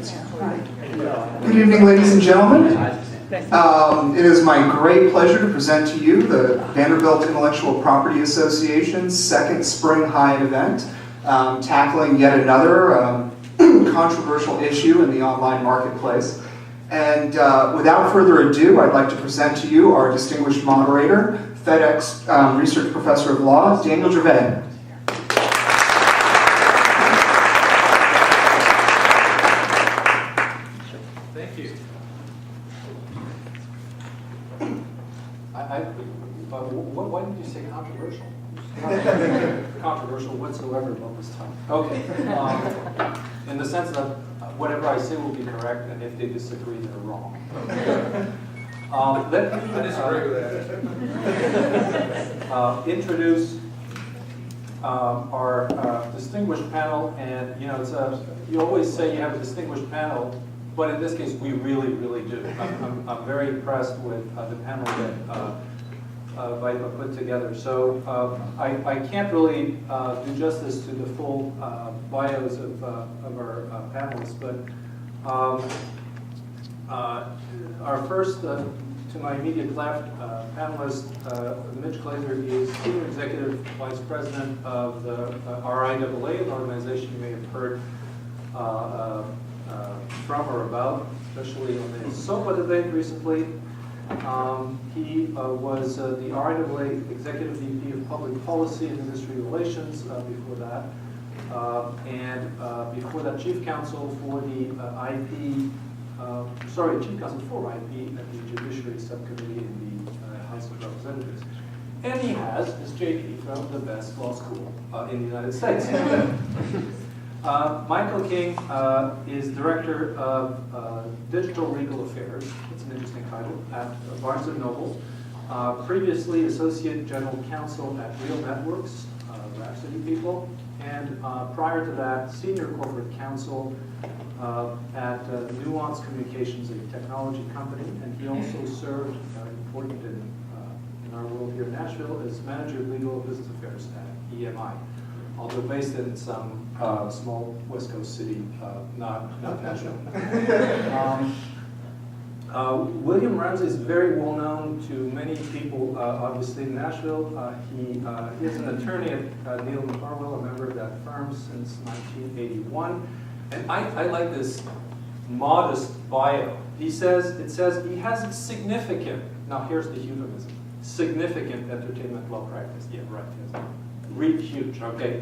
Good evening, ladies and gentlemen. It is my great pleasure to present to you the Vanderbilt Intellectual Property Association's second Spring High event, tackling yet another controversial issue in the online marketplace. And without further ado, I'd like to present to you our distinguished moderator, FedEx Research Professor of Law, Daniel Gervais. Thank you. Why did you say controversial? Controversial whatsoever about this time. Okay. In the sense that whatever I say will be correct, and if they disagree, they're wrong. Let me disagree with that. Introduce our distinguished panel, and you know, you always say you have a distinguished panel, but in this case, we really, really do. I'm very impressed with the panel that Vipa put together. So I can't really do justice to the full bios of our panelists, but our first, to my immediate left, panelist, Mitch Glazier, is Senior Executive Vice President of the RIAA, an organization you may have heard from or about, especially on the SOPA debate recently. He was the RIAA Executive VP of Public Policy and Industry Relations before that, and before that Chief Counsel for the Chief Counsel for IP at the Judiciary Subcommittee in the House of Representatives. And he has his JD from the best law school in the United States. Michael King is Director of Digital Legal Affairs. It's an interesting title, at Barnes & Noble. Previously Associate General Counsel at Real Networks, Ramsey people. And prior to that, Senior Corporate Counsel at Nuance Communications, a technology company. And he also served, important in our world here in Nashville, as Manager of Legal and Business Affairs at EMI. Although based in some small West Coast city, not Nashville. William Ramsey is very well known to many people, obviously in Nashville. He is an attorney at Neal and Harwell, a member of that firm since 1981. And I like this modest bio. It says he has significant, now here's the euphemism, significant entertainment law practice. Yeah, right. Read huge, okay.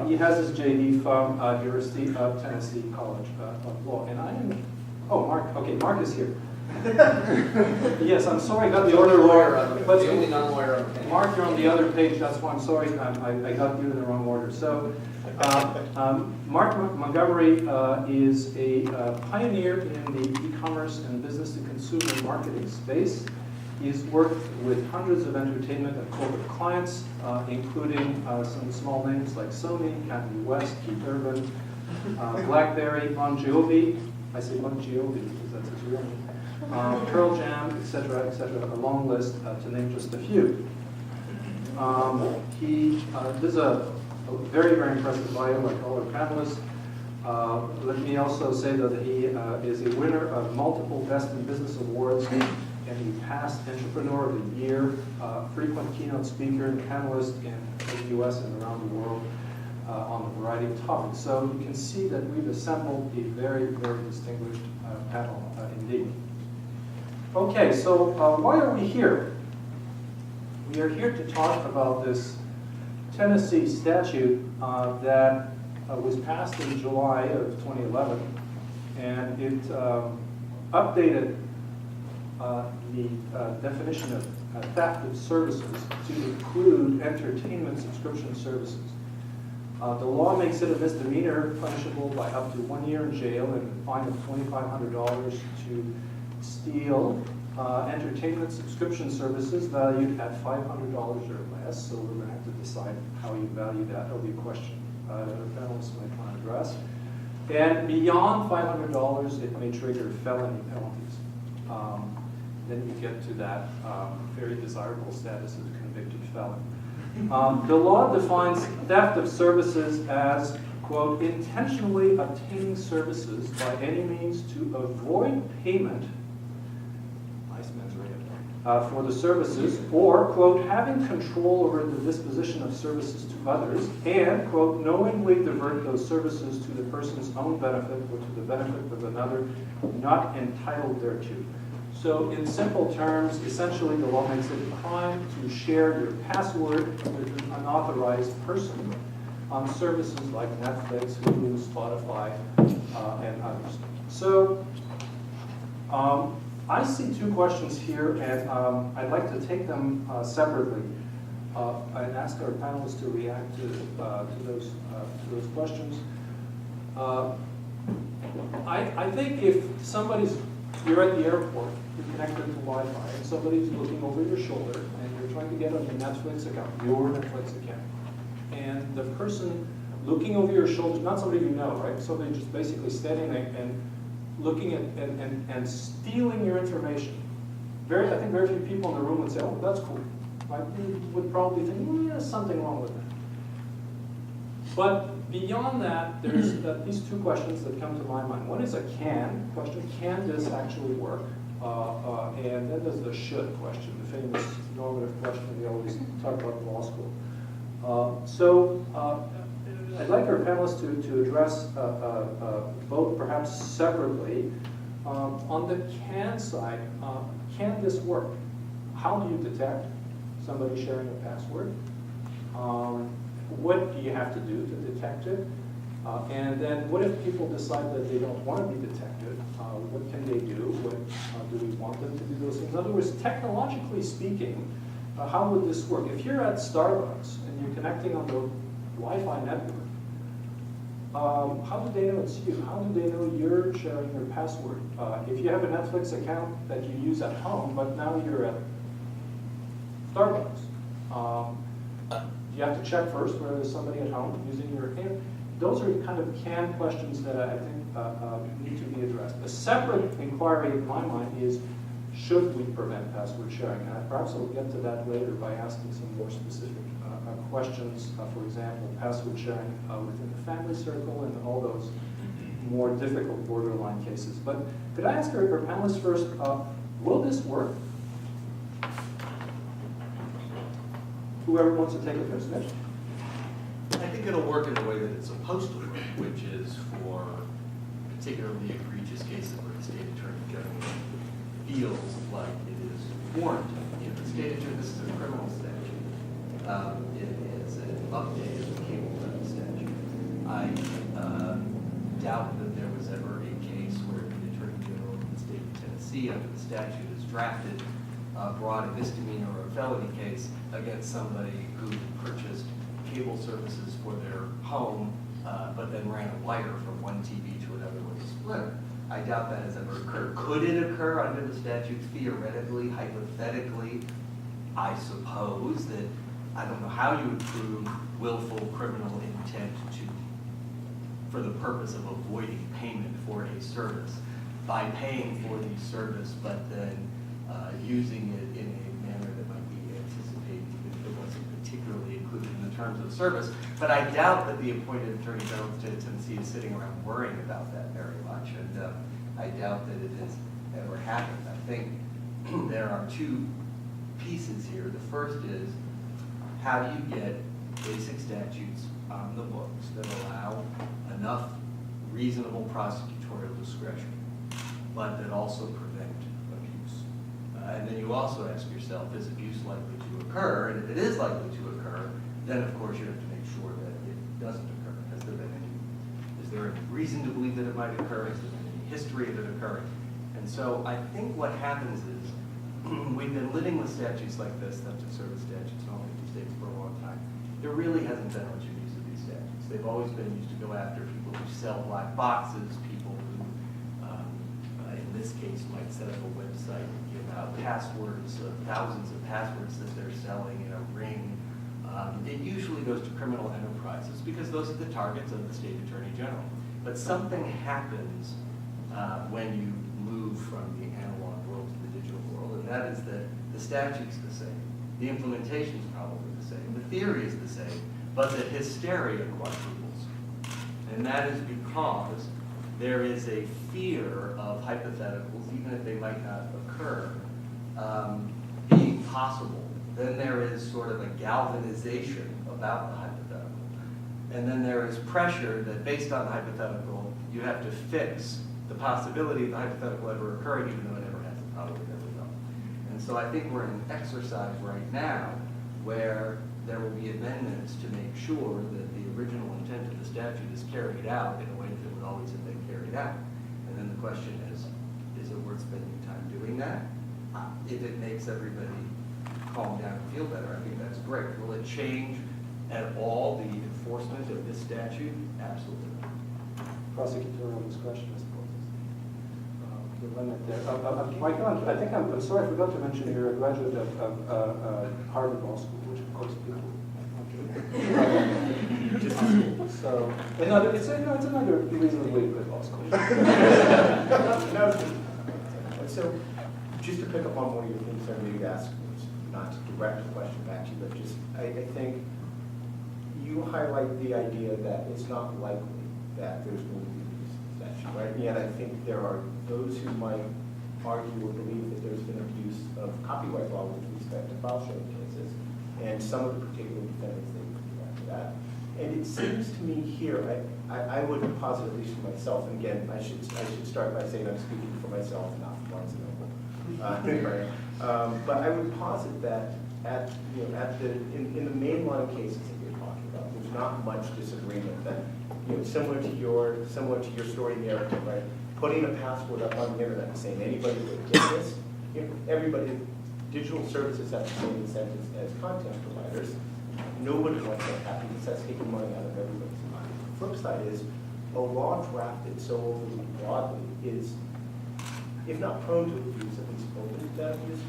He has his JD from University of Tennessee College of Law. And I am, Mark, okay, Mark is here. Yes, I'm sorry, I got the order wrong. But the only non-lawyer. Mark, you're on the other page, that's why I'm sorry, I got you in the wrong order. So, Mark Montgomery is a pioneer in the e-commerce and business-to-consumer marketing space. He's worked with hundreds of entertainment and corporate clients, including some small names like Sony, Kanye West, Keith Urban, BlackBerry, Bon Jovi. I say Bon Jovi because that's his real name. Pearl Jam, etc., etc. A long list to name just a few. This is a very, very impressive bio, like all our panelists. Let me also say though that he is a winner of multiple Best in Business awards. And he past Entrepreneur of the Year, frequent keynote speaker and panelist in the U.S. and around the world on a variety of topics. So you can see that we've assembled a very, very distinguished panel indeed. Okay, so why are we here? We are here to talk about this Tennessee statute that was passed in July of 2011, and it updated the definition of theft of services to include entertainment subscription services. The law makes it a misdemeanor, punishable by up to 1 year in jail and a fine of $2,500 to steal entertainment subscription services valued at $500 or less. So we're going to have to decide how you value that. That'll be a question that the panelists might want to address. And beyond $500, it may trigger felony penalties. Then you get to that very desirable status of convicted felon. The law defines theft of services as, quote, intentionally obtaining services by any means to avoid payment, nice mens rea, for the services, or, quote, having control over the disposition of services to others, and, quote, knowingly divert those services to the person's own benefit or to the benefit of another not entitled thereto. So in simple terms, essentially the law makes it a crime to share your password with an unauthorized person on services like Netflix, Hulu, Spotify, and others. So I see two questions here, and I'd like to take them separately and ask our panelists to react to those questions. I think if you're at the airport, you're connected to Wi-Fi, and somebody's looking over your shoulder, and you're trying to get on your Netflix account, and the person looking over your shoulder, not somebody you know, right? Somebody just basically standing there and looking at and stealing your information. I think very few people in the room would say, "Oh, that's cool." Right? You would probably think, "There's something wrong with that." But beyond that, there's these two questions that come to my mind. One is a can question. Can this actually work? And then there's the should question, the famous normative question we always talk about in law school. So I'd like our panelists to address both perhaps separately. On the can side, can this work? How do you detect somebody sharing a password? What do you have to do to detect it? And then what if people decide that they don't want to be detected? What can they do? What do we want them to do those things? In other words, technologically speaking, how would this work? If you're at Starbucks and you're connecting on the Wi-Fi network, how do they know it's you? How do they know you're sharing your password? If you have a Netflix account that you use at home, but now you're at Starbucks, you have to check first whether there's somebody at home using your account. Those are kind of can questions that I think need to be addressed. A separate inquiry in my mind is, should we prevent password sharing? And perhaps I'll get to that later by asking some more specific questions. For example, password sharing within the family circle and all those more difficult borderline cases. But could I ask our panelists first, will this work? Whoever wants to take it first, Mitch. I think it'll work in the way that it's supposed to work, which is for particularly egregious cases where the state attorney general feels like it is warranted. You know, the state attorney, this is a criminal statute. It is an update of the cable theft statute. I doubt that there was ever a case where the attorney general of the state of Tennessee, under the statute as drafted, brought a misdemeanor or a felony case against somebody who purchased cable services for their home, but then ran a wire from one TV to another with a splitter. I doubt that has ever occurred. Could it occur under the statute? Theoretically, hypothetically, I suppose that I don't know how you would prove willful criminal intent for the purpose of avoiding payment for a service by paying for the service, but then using it in a manner that might be anticipated even if it wasn't particularly included in the terms of the service. But I doubt that the appointed Attorney General of the State of Tennessee is sitting around worrying about that very much, and I doubt that it has ever happened. I think there are two pieces here. The first is, how do you get basic statutes on the books that allow enough reasonable prosecutorial discretion, but that also prevent abuse? And then you also ask yourself, is abuse likely to occur? And if it is likely to occur, then of course you have to make sure that it doesn't occur. Is there any reason to believe that it might occur? Is there any history of it occurring? And so I think what happens is, we've been living with statutes like this, theft of service statutes, in all 50 states for a long time. There really hasn't been much use of these statutes. They've always been used to go after people who sell black boxes, people who, in this case, might set up a website and give out passwords, thousands of passwords that they're selling in a ring. It usually goes to criminal enterprises because those are the targets of the state attorney general. But something happens when you move from the analog world to the digital world, and that is that the statute's the same, the implementation's probably the same, the theory is the same, but the hysteria quadruples. And that is because there is a fear of hypotheticals, even if they might not occur, being possible. Then there is sort of a galvanization about the hypothetical. And then there is pressure that based on the hypothetical, you have to fix the possibility of the hypothetical ever occurring, even though it never has, it probably never will. And so I think we're in an exercise right now where there will be amendments to make sure that the original intent of the statute is carried out in a way that it would always have been carried out. And then the question is it worth spending time doing that? If it makes everybody calm down and feel better, I think that's great. Will it change at all the enforcement of this statute? Absolutely. Prosecutorial discretion, I suppose. The limit there. Michael, I think I'm sorry, I forgot to mention you're a graduate of Harvard Law School, which of course people. So, it's another reasonably good law school. So, just to pick up on one of your things I maybe ask, not to direct a question back to you, but just, I think you highlight the idea that it's not likely that there's going to be abuse of the statute, right? And yet I think there are those who might argue or believe that there's been abuse of copyright law with respect to file sharing cases, and some of the particular defendants they would do after that. And it seems to me here, I would posit, at least for myself, and again, I should start by saying I'm speaking for myself, not for Barnes & Noble. But I would posit that in the main line of cases that you're talking about, there's not much disagreement that, similar to your story narrative, right? Putting a password up on the internet and saying anybody could get this, everybody, digital services have the same incentives as content providers. Nobody wants that happen because that's taking money out of everybody's pocket. The flip side is a law drafted so overly broadly is, if not prone to abuse, at least open to that abuse.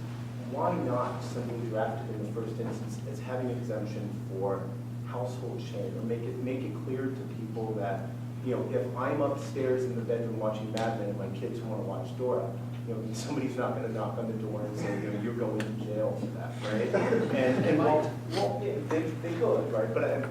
Why not simply draft it in the first instance as having an exemption for household sharing, or make it clear to people that, if I'm upstairs in the bedroom watching Mad Men and my kids want to watch Dora, somebody's not going to knock on the door and say, you're going to jail for that, right? And they could, right? But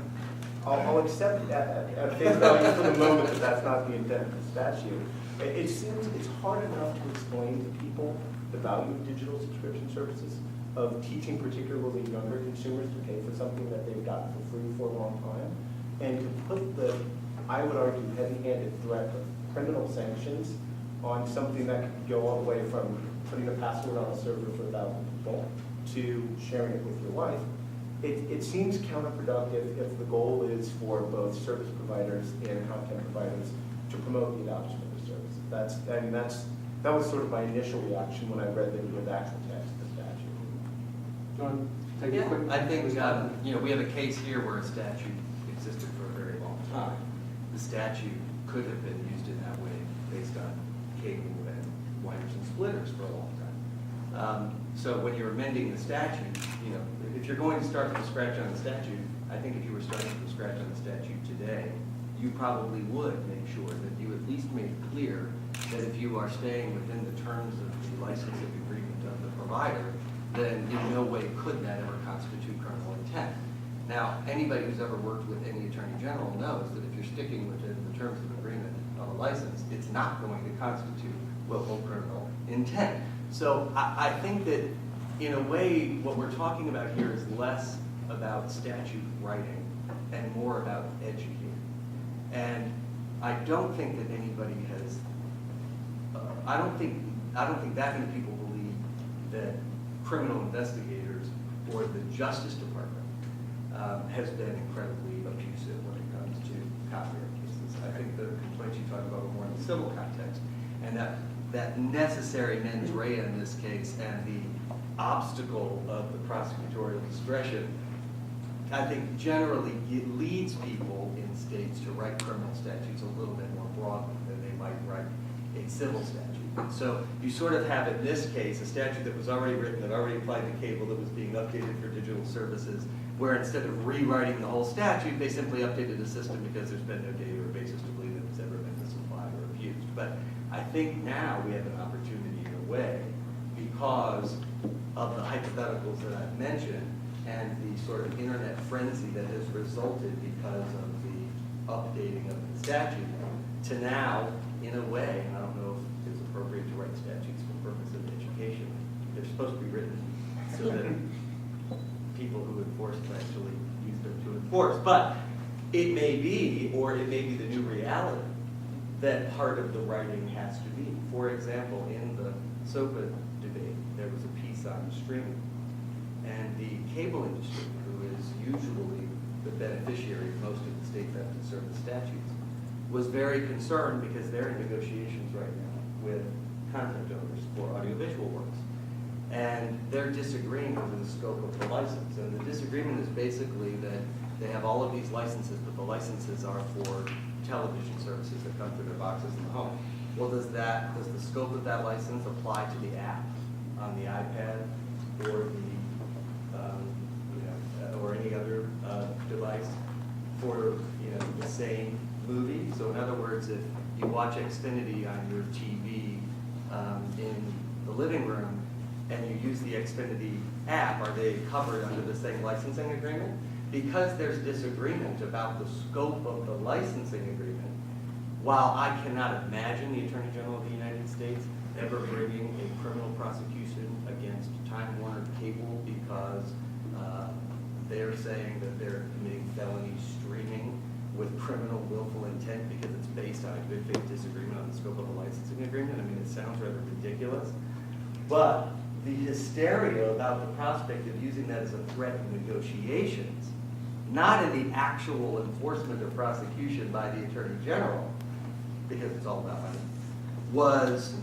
I'll accept that at face value for the moment that that's not the intent of the statute. It seems it's hard enough to explain to people the value of digital subscription services, of teaching particularly younger consumers to pay for something that they've gotten for free for a long time, and to put the, I would argue, heavy-handed threat of criminal sanctions on something that could go all the way from putting a password on a server for 1,000 people to sharing it with your wife. It seems counterproductive if the goal is for both service providers and content providers to promote the adoption of the service. That was sort of my initial reaction when I read the actual text of the statute. Do you want to take a quick? I think we have a case here where a statute existed for a very long time. The statute could have been used in that way based on cable and wires and splitters for a long time. So when you're amending the statute, if you're going to start from scratch on the statute, I think if you were starting from scratch on the statute today, you probably would make sure that you at least made clear that if you are staying within the terms of the licensing agreement of the provider, then in no way could that ever constitute criminal intent. Now, anybody who's ever worked with any attorney general knows that if you're sticking within the terms of agreement of a license, it's not going to constitute willful criminal intent. So I think that in a way, what we're talking about here is less about statute writing and more about educating. And I don't think that anybody has, I don't think that many people believe that criminal investigators or the Justice Department has been incredibly abusive when it comes to copyright cases. I think the complaints you talk about are more in the civil context, and that necessary mens rea in this case and the obstacle of the prosecutorial discretion, I think generally leads people in states to write criminal statutes a little bit more broadly than they might write a civil statute. And so you sort of have in this case a statute that was already written, that already applied to cable, that was being updated for digital services, where instead of rewriting the whole statute, they simply updated the system because there's been no data or basis to believe that it's ever been misapplied or abused. But I think now we have an opportunity in a way, because of the hypotheticals that I've mentioned and the sort of internet frenzy that has resulted because of the updating of the statute to now, in a way, and I don't know if it's appropriate to write statutes for purpose of education. They're supposed to be written so that people who enforce them actually use them to enforce. But it may be, or it may be the new reality, that part of the writing has to be. For example, in the SOPA debate, there was a piece on streaming. And the cable industry, who is usually the beneficiary of most of the state theft and service statutes, was very concerned because they're in negotiations right now with content owners for audiovisual works. And they're disagreeing over the scope of the license. And the disagreement is basically that they have all of these licenses, but the licenses are for television services that come through their boxes in the home. Well, does the scope of that license apply to the app on the iPad or the or any other device for the same movie? So in other words, if you watch Xfinity on your TV in the living room and you use the Xfinity app, are they covered under the same licensing agreement? Because there's disagreement about the scope of the licensing agreement, while I cannot imagine the Attorney General of the United States ever bringing a criminal prosecution against Time Warner Cable because they're saying that they're committing felony streaming with criminal willful intent because it's based on a good faith disagreement on the scope of the licensing agreement. I mean, it sounds rather ridiculous. But the hysteria about the prospect of using that as a threat in negotiations, not in the actual enforcement or prosecution by the Attorney General, because it's all about money, was,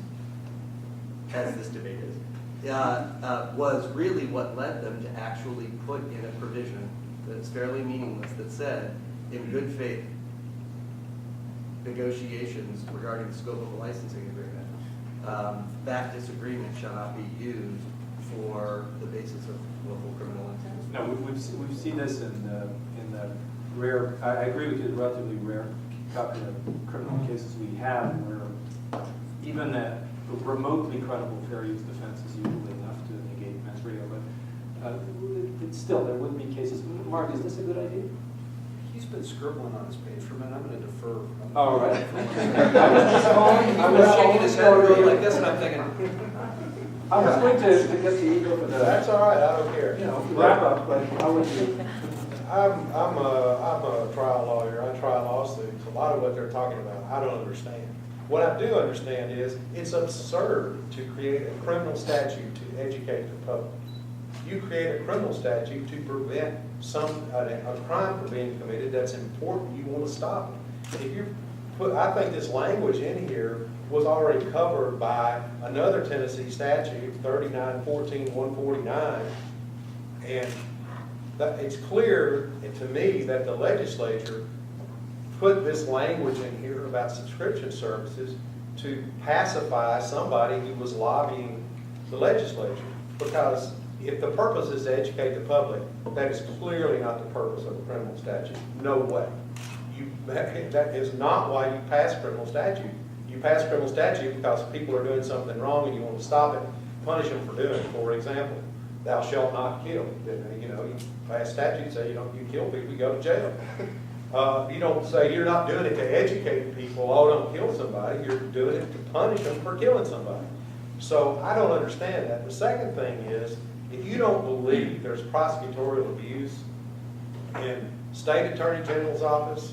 as this debate is, was really what led them to actually put in a provision that's fairly meaningless that said, in good faith negotiations regarding the scope of a licensing agreement, that disagreement shall not be used for the basis of willful criminal intent. No, we've seen this in the rare, I agree with you, the relatively rare copy of criminal cases we have where even that remotely credible fair use defense is usually enough to negate mens rea, but it's still, there would be cases. Mark, is this a good idea? He's been scribbling on his page for a minute. I'm going to defer. All right. I was shaking his head really like this, and I'm thinking. I was going to get the ego for the. That's all right, I don't care. Wrap up, but how would you? I'm a trial lawyer. I try lawsuits. A lot of what they're talking about, I don't understand. What I do understand is it's absurd to create a criminal statute to educate the public. You create a criminal statute to prevent a crime from being committed that's important. You want to stop it. If you I think this language in here was already covered by another Tennessee statute, 3914-149, and it's clear to me that the legislature put this language in here about subscription services to pacify somebody who was lobbying the legislature. Because if the purpose is to educate the public, that is clearly not the purpose of a criminal statute. No way. That is not why you pass criminal statute. You pass criminal statute because people are doing something wrong and you want to stop it, punish them for doing it. For example, thou shalt not kill. You pass statute, say you kill people, you go to jail. You don't say you're not doing it to educate people, don't kill somebody. You're doing it to punish them for killing somebody. So I don't understand that. The second thing is, if you don't believe there's prosecutorial abuse in state attorney general's office,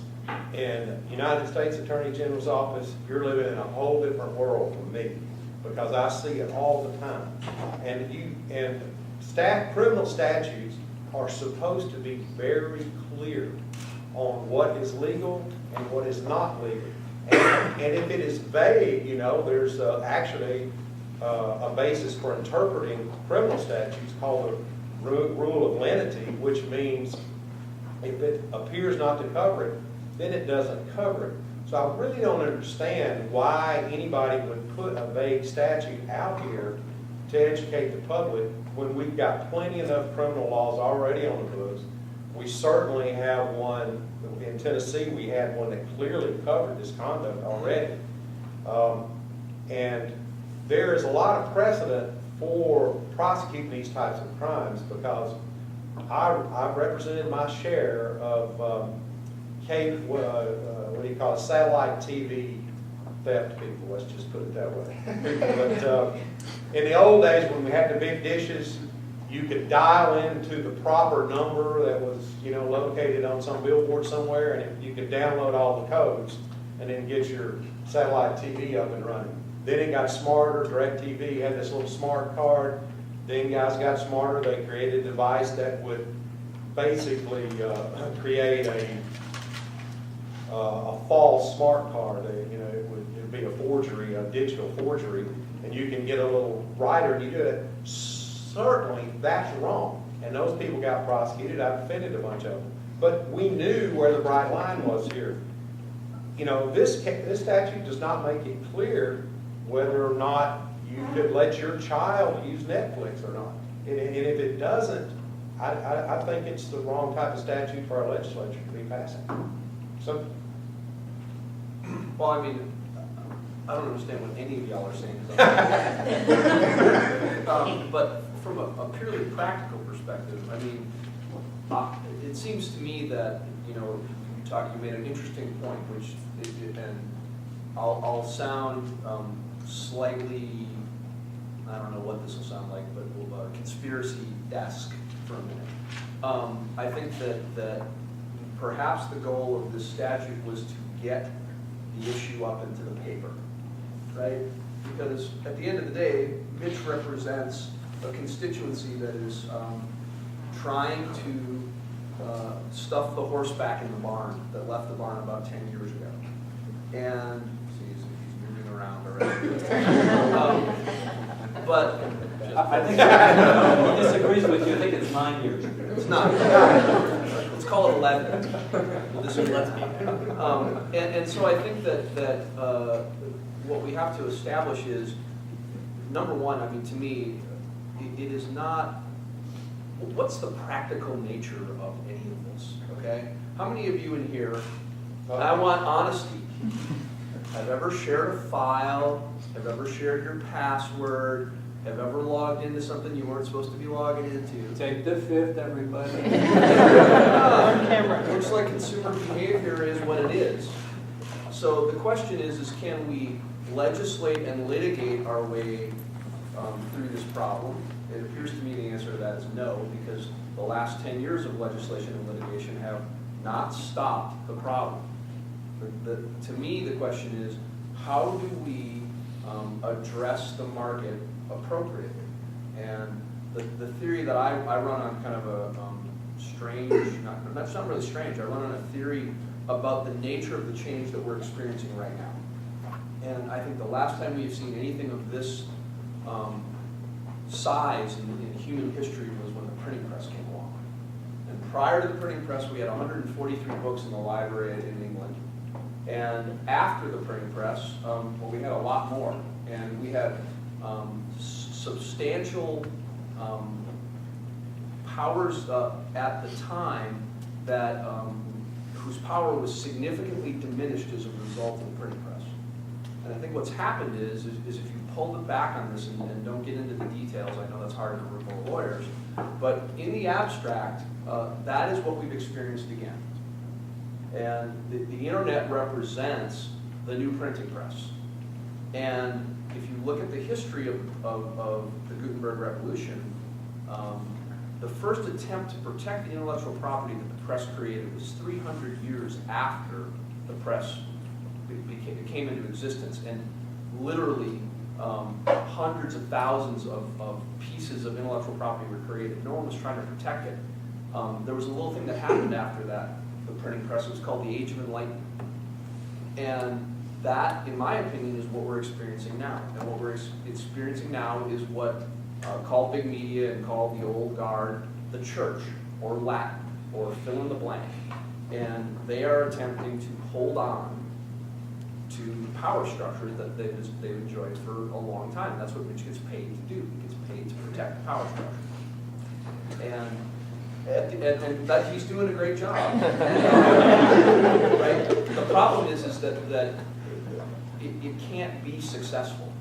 in United States Attorney General's office, you're living in a whole different world from me, because I see it all the time. And criminal statutes are supposed to be very clear on what is legal and what is not legal. And if it is vague, there's actually a basis for interpreting criminal statutes called the rule of lenity, which means if it appears not to cover it, then it doesn't cover it. So I really don't understand why anybody would put a vague statute out here to educate the public when we've got plenty enough criminal laws already on the books. We certainly have one, in Tennessee we had one that clearly covered this conduct already. And there is a lot of precedent for prosecuting these types of crimes, because I've represented my share of what do you call it, satellite TV theft people, let's just put it that way. But in the old days, when we had the big dishes, you could dial into the proper number that was, located on some billboard somewhere, and you could download all the codes and then get your satellite TV up and running. Then it got smarter. DirecTV had this little smart card. Then guys got smarter. They created a device that would basically create a false smart card. It'd be a forgery, a digital forgery, and you can get a little writer and you do it. Certainly, that's wrong, and those people got prosecuted. I defended a bunch of them, but we knew where the bright line was here. This statute does not make it clear whether or not you could let your child use Netflix or not, and if it doesn't, I think it's the wrong type of statute for our legislature to be passing. So, Well, I mean, I don't understand what any of y'all are saying. But from a purely practical perspective, I mean, it seems to me that, you made an interesting point, which, and I'll sound slightly, I don't know what this will sound like, but conspiracy-esque for a minute. I think that perhaps the goal of this statute was to get the issue up into the paper, right? Because at the end of the day, Mitch represents a constituency that is trying to stuff the horse back in the barn that left the barn about 10 years ago. And, see, he's moving around already. But I think he disagrees with you. I think it's 9 years. it's not. Let's call it 11. Well, this is and so I think that what we have to establish is, number one, I mean, to me, it is not, what's the practical nature of any of this, okay? How many of you in here, and I want honesty, have ever shared a file, have ever shared your password, have ever logged into something you weren't supposed to be logging into? Take the fifth, everybody. Looks like consumer behavior is what it is. So the question is can we legislate and litigate our way through this problem? It appears to me the answer to that is no, because the last 10 years of legislation and litigation have not stopped the problem. To me, the question is, how do we address the market appropriately? And the theory that I run on kind of a strange, that's not really strange, I run on a theory about the nature of the change that we're experiencing right now. And I think the last time we've seen anything of this size in human history was when the printing press came along. And prior to the printing press, we had 143 books in the library in England. And after the printing press, we had a lot more. And we had substantial powers at the time that whose power was significantly diminished as a result of the printing press. And I think what's happened is if you pull it back on this and don't get into the details, I know that's hard for lawyers, but in the abstract, that is what we've experienced again. And the internet represents the new printing press. And if you look at the history of the Gutenberg Revolution, the first attempt to protect the intellectual property that the press created was 300 years after the press came into existence, and literally hundreds of thousands of pieces of intellectual property were created. No one was trying to protect it. There was a little thing that happened after that, the printing press. It was called the Age of Enlightenment. And that, in my opinion, is what we're experiencing now. And what we're experiencing now is what called big media and called the old guard the church, or Latin, or fill in the blank. And they are attempting to hold on to the power structure that they've enjoyed for a long time. That's what Mitch gets paid to do. He gets paid to protect the power structure. And that he's doing a great job. Right? The problem is that it can't be successful.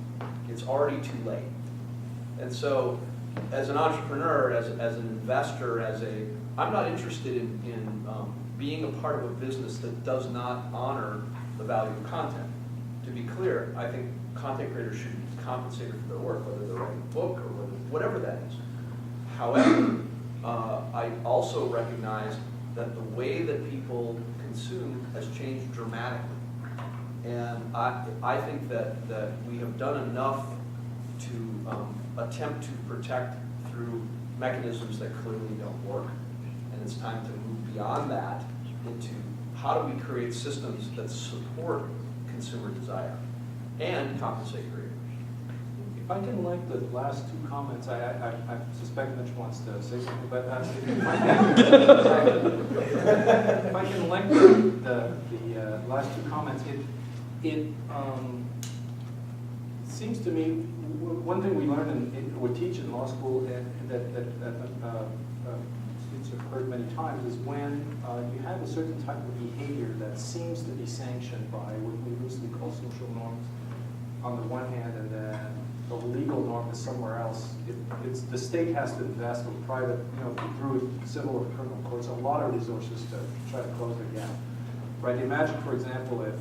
It's already too late. And so, as an entrepreneur, as an investor, as a I'm not interested in being a part of a business that does not honor the value of content. To be clear, I think content creators should be compensated for their work, whether they're writing a book or whatever that is. However, I also recognize that the way that people consume has changed dramatically. And I think that we have done enough to attempt to protect through mechanisms that clearly don't work. And it's time to move beyond that into how do we create systems that support consumer desire and compensate creators. If I can link the last two comments, I suspect Mitch wants to say something, but if I can link the last two comments, it seems to me, one thing we learn and we teach in law school and that students have heard many times is when you have a certain type of behavior that seems to be sanctioned by what we loosely call social norms on the one hand, and then the legal norm is somewhere else. The state has to invest, or private, through civil or criminal courts, a lot of resources to try to close the gap. Right? Imagine, for example, if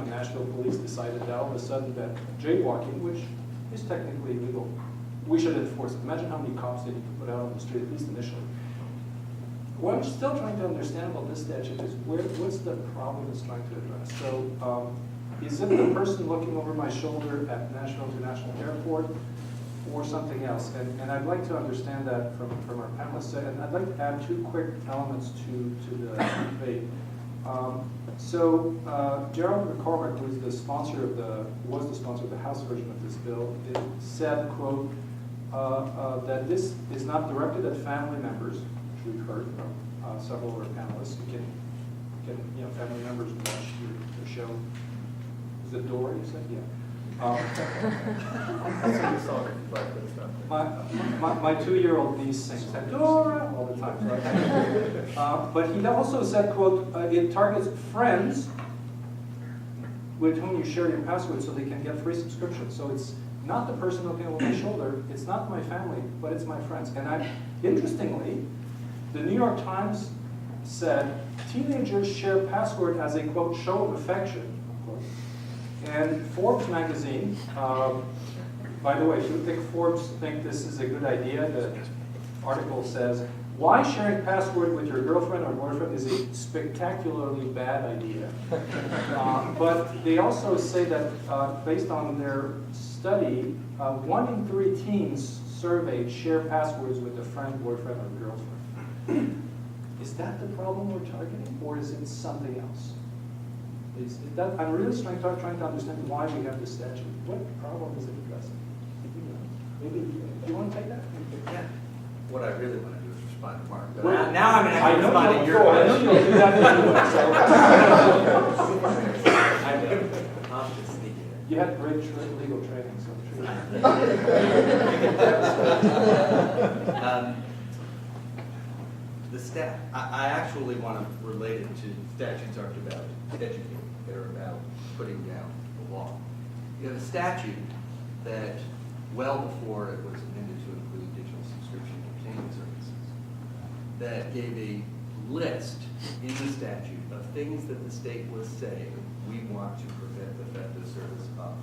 Nashville police decided that all of a sudden that jaywalking, which is technically illegal, we should enforce it. Imagine how many cops they need to put out on the street, at least initially. What I'm still trying to understand about this statute is what's the problem it's trying to address. So is it the person looking over my shoulder at National International Airport or something else? And I'd like to understand that from our panelists. And I'd like to add two quick elements to the debate. Gerald McCormick, who is was the sponsor of the House version of this bill, said, quote, that this is not directed at family members, which we've heard from several of our panelists. You can family members watch your show. Is it Dora, you said? Yeah. My 2-year-old niece sings Dora all the time. Right? But he also said, quote, it targets friends with whom you share your password so they can get free subscriptions. So it's not the person looking over my shoulder, it's not my family, but it's my friends. And interestingly, the New York Times said teenagers share password as a, quote, show of affection, of course. And Forbes magazine, by the way, if you think Forbes think this is a good idea, the article says, why sharing password with your girlfriend or boyfriend is a spectacularly bad idea. But they also say that based on their study, 1 in 3 teens surveyed share passwords with a friend, boyfriend, or girlfriend. Is that the problem we're targeting, or is it something else? I'm really trying to understand why we have this statute. What problem is it addressing? Maybe you want to take that? Yeah. What I really want to do is respond to Mark. But now I'm going to have to respond to your question. I know you'll do that anyway. I'm just sneaking in. You had great legal training, so I actually want to relate it to statutes aren't about educating, they're about putting down the law. You have a statute that, well before it was amended to include digital subscription entertainment services, that gave a list in the statute of things that the state was saying we want to prevent the theft of service of.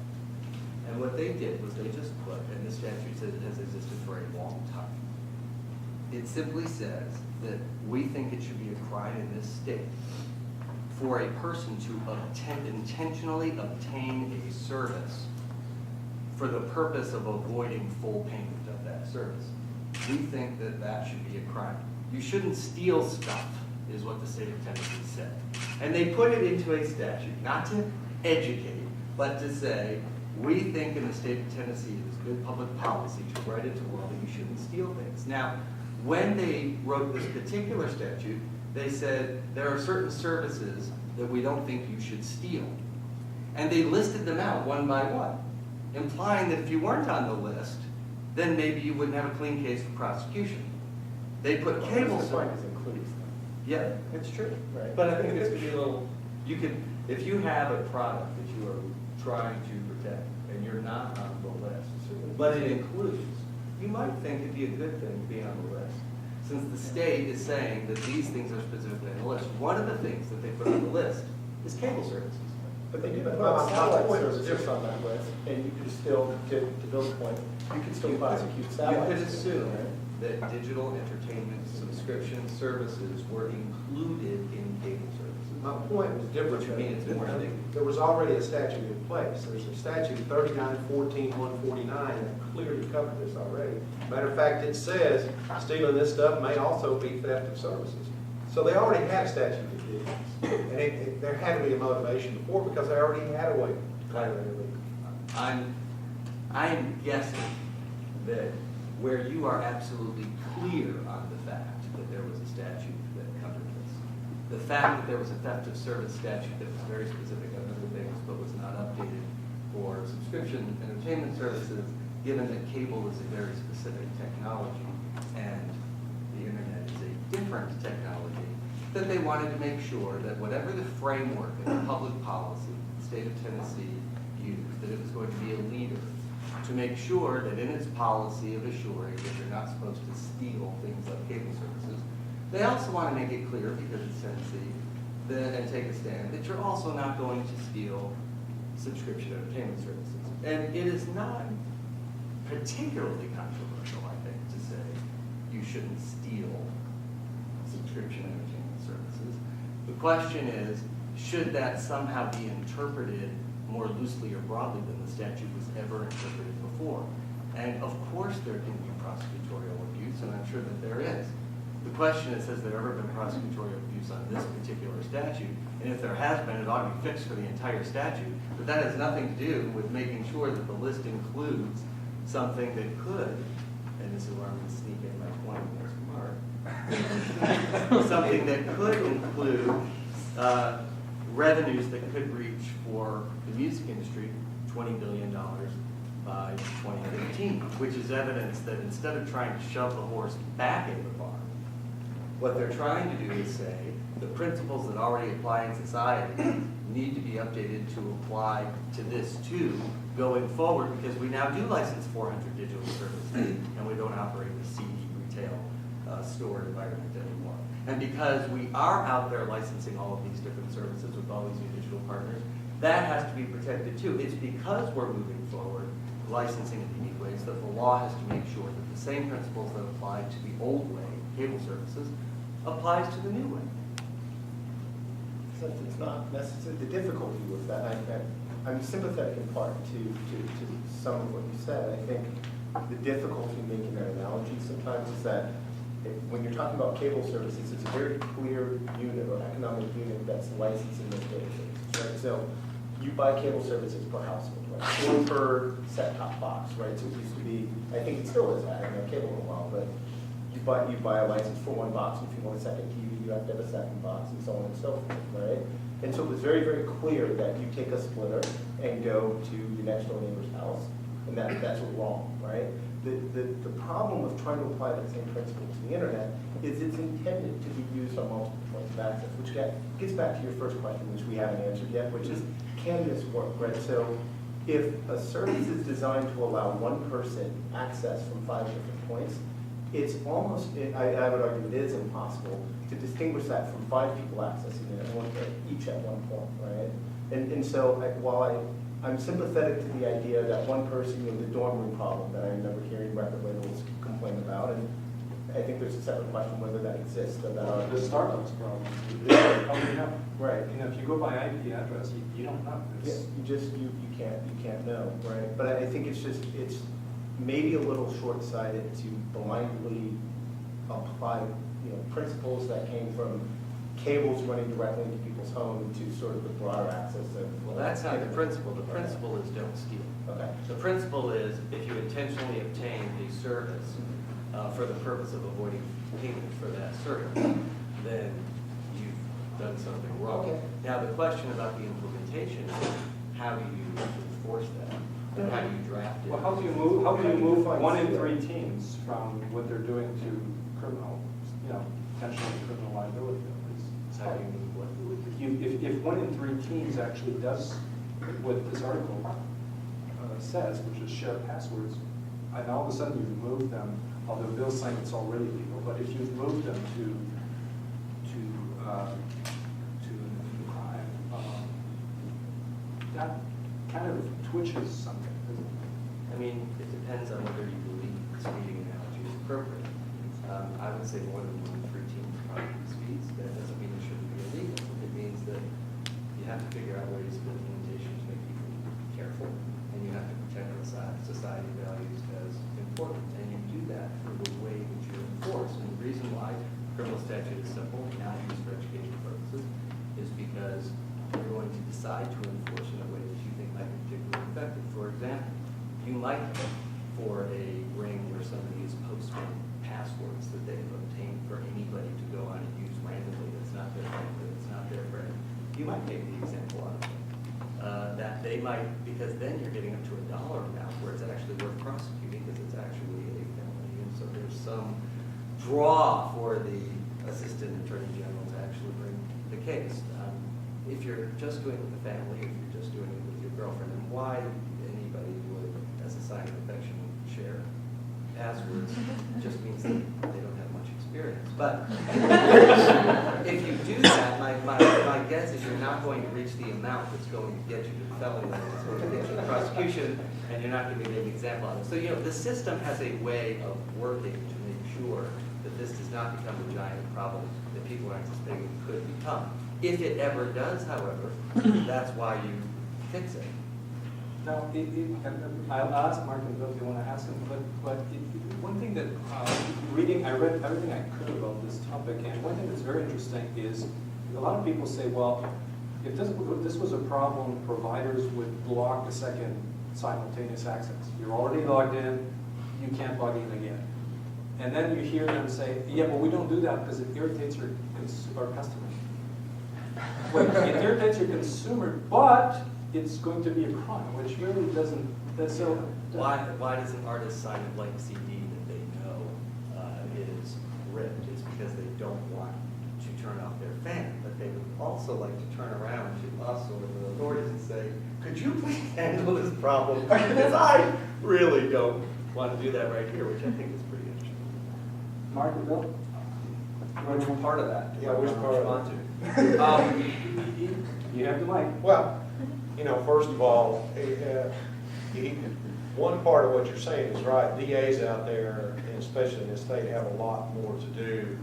And what they did was they just put, and the statute says it has existed for a long time, it simply says that we think it should be a crime in this state for a person to intentionally obtain a service for the purpose of avoiding full payment of that service. We think that that should be a crime. You shouldn't steal stuff, is what the state of Tennessee said. And they put it into a statute, not to educate, but to say, we think in the state of Tennessee it is good public policy to write into law that you shouldn't steal things. Now, when they wrote this particular statute, they said there are certain services that we don't think you should steal. And they listed them out one by one, implying that if you weren't on the list, then maybe you wouldn't have a clean case for prosecution. They put cable service. Yeah, it's true. Right. But I think it's going to be a little, if you have a product that you are trying to protect and you're not on the list, but it includes, you might think it'd be a good thing to be on the list. since the state is saying that these things are specifically on the list. One of the things that they put on the list is cable services. But they didn't put satellite services on that list, and you could still, to Bill's point, you could still prosecute satellite. You could assume that digital entertainment subscription services were included in cable services. My point was different. Which means it's more than- There was already a statute in place. There's a statute 3914-149 that clearly covered this already. Matter of fact, it says stealing this stuff may also be theft of services. So they already had a statute that did this. And there had to be a motivation before because they already had a way to claim it illegal. I'm guessing that where you are absolutely clear on the fact that there was a statute that covered this, the fact that there was a theft of service statute that was very specific on other things but was not updated for subscription entertainment services, given that cable is a very specific technology and the internet is a different technology, that they wanted to make sure that whatever the framework of the public policy the state of Tennessee used, that it was going to be a leader to make sure that in its policy of assuring that you're not supposed to steal things like cable services. They also want to make it clear, because it's Tennessee, and take a stand, that you're also not going to steal subscription entertainment services. And it is not particularly controversial, I think, to say you shouldn't steal subscription entertainment services. The question is, should that somehow be interpreted more loosely or broadly than the statute was ever interpreted before? And of course there can be prosecutorial abuse, and I'm sure that there is. The question is, has there ever been prosecutorial abuse on this particular statute? And if there has been, it ought to be fixed for the entire statute. But that has nothing to do with making sure that the list includes something that could, and this is where I'm going to sneak in my point next mark, something that could include revenues that could reach for the music industry $20 billion by 2015, which is evidence that instead of trying to shove the horse back in the barn, what they're trying to do is say the principles that already apply in society need to be updated to apply to this too going forward, because we now do license 400 digital services and we don't operate a CD retail store environment anymore. And because we are out there licensing all of these different services with all these new digital partners, that has to be protected too. It's because we're moving forward licensing in unique ways that the law has to make sure that the same principles that apply to the old way, cable services, applies to the new way. Since it's not necessarily the difficulty with that, I'm sympathetic in part to some of what you said. I think the difficulty in making that analogy sometimes is that when you're talking about cable services, it's a very clear unit or economic unit that's licensing those cable services, right? So you buy cable services per household, right? Or per set-top box, right? So it used to be, I think it still is, I haven't had cable in a while, but you buy a license for one box, and if you want a second TV, you have to have a second box, and so on and so forth, right? And so it was very, very clear that you take a splitter and go to your next door neighbor's house, and that's wrong, right? The problem of trying to apply that same principle to the internet is it's intended to be used on multiple points of access, which gets back to your first question, which we haven't answered yet, which is, can this work, right? So if a service is designed to allow one person access from 5 different points, it's almost, I would argue it is impossible to distinguish that from 5 people accessing it each at one point, right? And so while I'm sympathetic to the idea that one person, the dorm room problem that I remember hearing record labels complain about, and I think there's a separate question whether that exists about The Starbucks problem. right. You know, if you go by IP address, you don't know. Yeah, you can't know, right? But I think it's maybe a little short-sighted to blindly apply, principles that came from cables running directly into people's home to sort of the broader access of. Well, that's not the principle. The principle is don't steal. Okay. The principle is if you intentionally obtain a service for the purpose of avoiding payment for that service, then you've done something wrong. Okay. Now, the question about the implementation is how do you enforce that? And how do you draft it? Well, how do you move 1 in 3 teams from what they're doing to criminal, potentially criminal liability? So how do you move what? If 1 in 3 teams actually does what this article says, which is share passwords, and all of a sudden you remove them although Bill's saying it's already legal, but if you've moved them to a new crime, that kind of twitches something, doesn't it? I mean, it depends on whether you believe the speeding analogy is appropriate. I would say more than 1 in 13 probably speeds. That doesn't mean it shouldn't be illegal. It means that you have to figure out ways of implementation to make people careful, and you have to protect society values as important. And you do that through the way that you enforce. And the reason why criminal statute is simple, not used for educational purposes, is because you're going to decide to enforce in a way that you think might be particularly effective. For example, you might, for a ring where somebody is posting passwords that they've obtained for anybody to go on and use randomly that's not their family, that's not their friend, you might take the example out of it. That they might, because then you're getting up to a dollar amount where it's actually worth prosecuting because it's actually a felony. And so there's some draw for the Assistant Attorney General to actually bring the case. If you're just doing it with the family, if you're just doing it with your girlfriend, then why anybody would, as a sign of affection, share passwords just means that they don't have much experience. But if you do that, my guess is you're not going to reach the amount that's going to get you to felony, that's going to get you to prosecution, and you're not going to be an example of it. So, you know, the system has a way of working to make sure that this does not become a giant problem that people are anticipating it could become. If it ever does, however, that's why you fix it. Now, I'll ask Mark and Bill if you want to ask him, but one thing that, I read everything I could about this topic, and one thing that's very interesting is a lot of people say, well, if this was a problem, providers would block the second simultaneous access. You're already logged in, you can't log in again. And then you hear them say, yeah, but we don't do that because it irritates our customers. Wait, it irritates your consumer, but it's going to be a crime, which really doesn't. So why does an artist sign a blank CD that they know is ripped? It's because they don't want to turn off their fan, but they would also like to turn around to us or the authorities and say, "Could you please handle this problem?" Because I really don't want to do that right here, which I think is pretty interesting. Mark and Bill, Which part of that? Yeah, which part of Respond to? you have the mic. Well, you know, first of all, one part of what you're saying is right. DAs out there, and especially in this state, have a lot more to do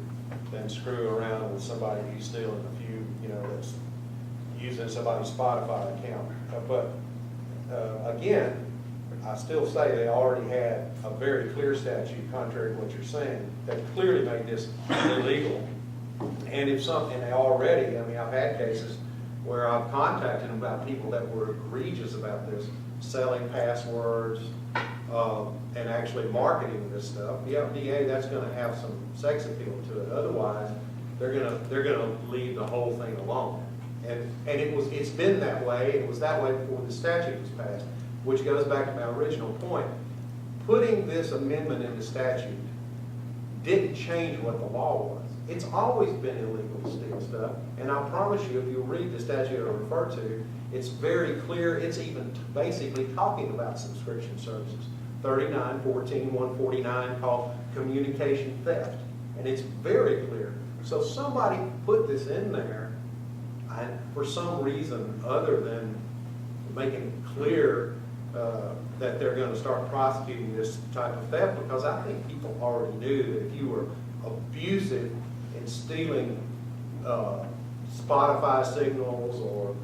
than screw around with somebody who's stealing a few, you know, that's using somebody's Spotify account. But again, I still say they already had a very clear statute, contrary to what you're saying, that clearly made this illegal. And if something, they already, I mean, I've had cases where I've contacted them about people that were egregious about this, selling passwords, and actually marketing this stuff. Yeah, DA, that's going to have some sex appeal to it. Otherwise, they're going to leave the whole thing alone. And it's been that way. It was that way before the statute was passed, which goes back to my original point. Putting this amendment in the statute didn't change what the law was. It's always been illegal to steal stuff, and I promise you, if you read the statute I refer to, it's very clear. It's even basically talking about subscription services. 3914-149 called communication theft, and it's very clear. So somebody put this in there, and for some reason other than making it clear that they're going to start prosecuting this type of theft, because I think people already knew that if you were abusive in stealing Spotify signals or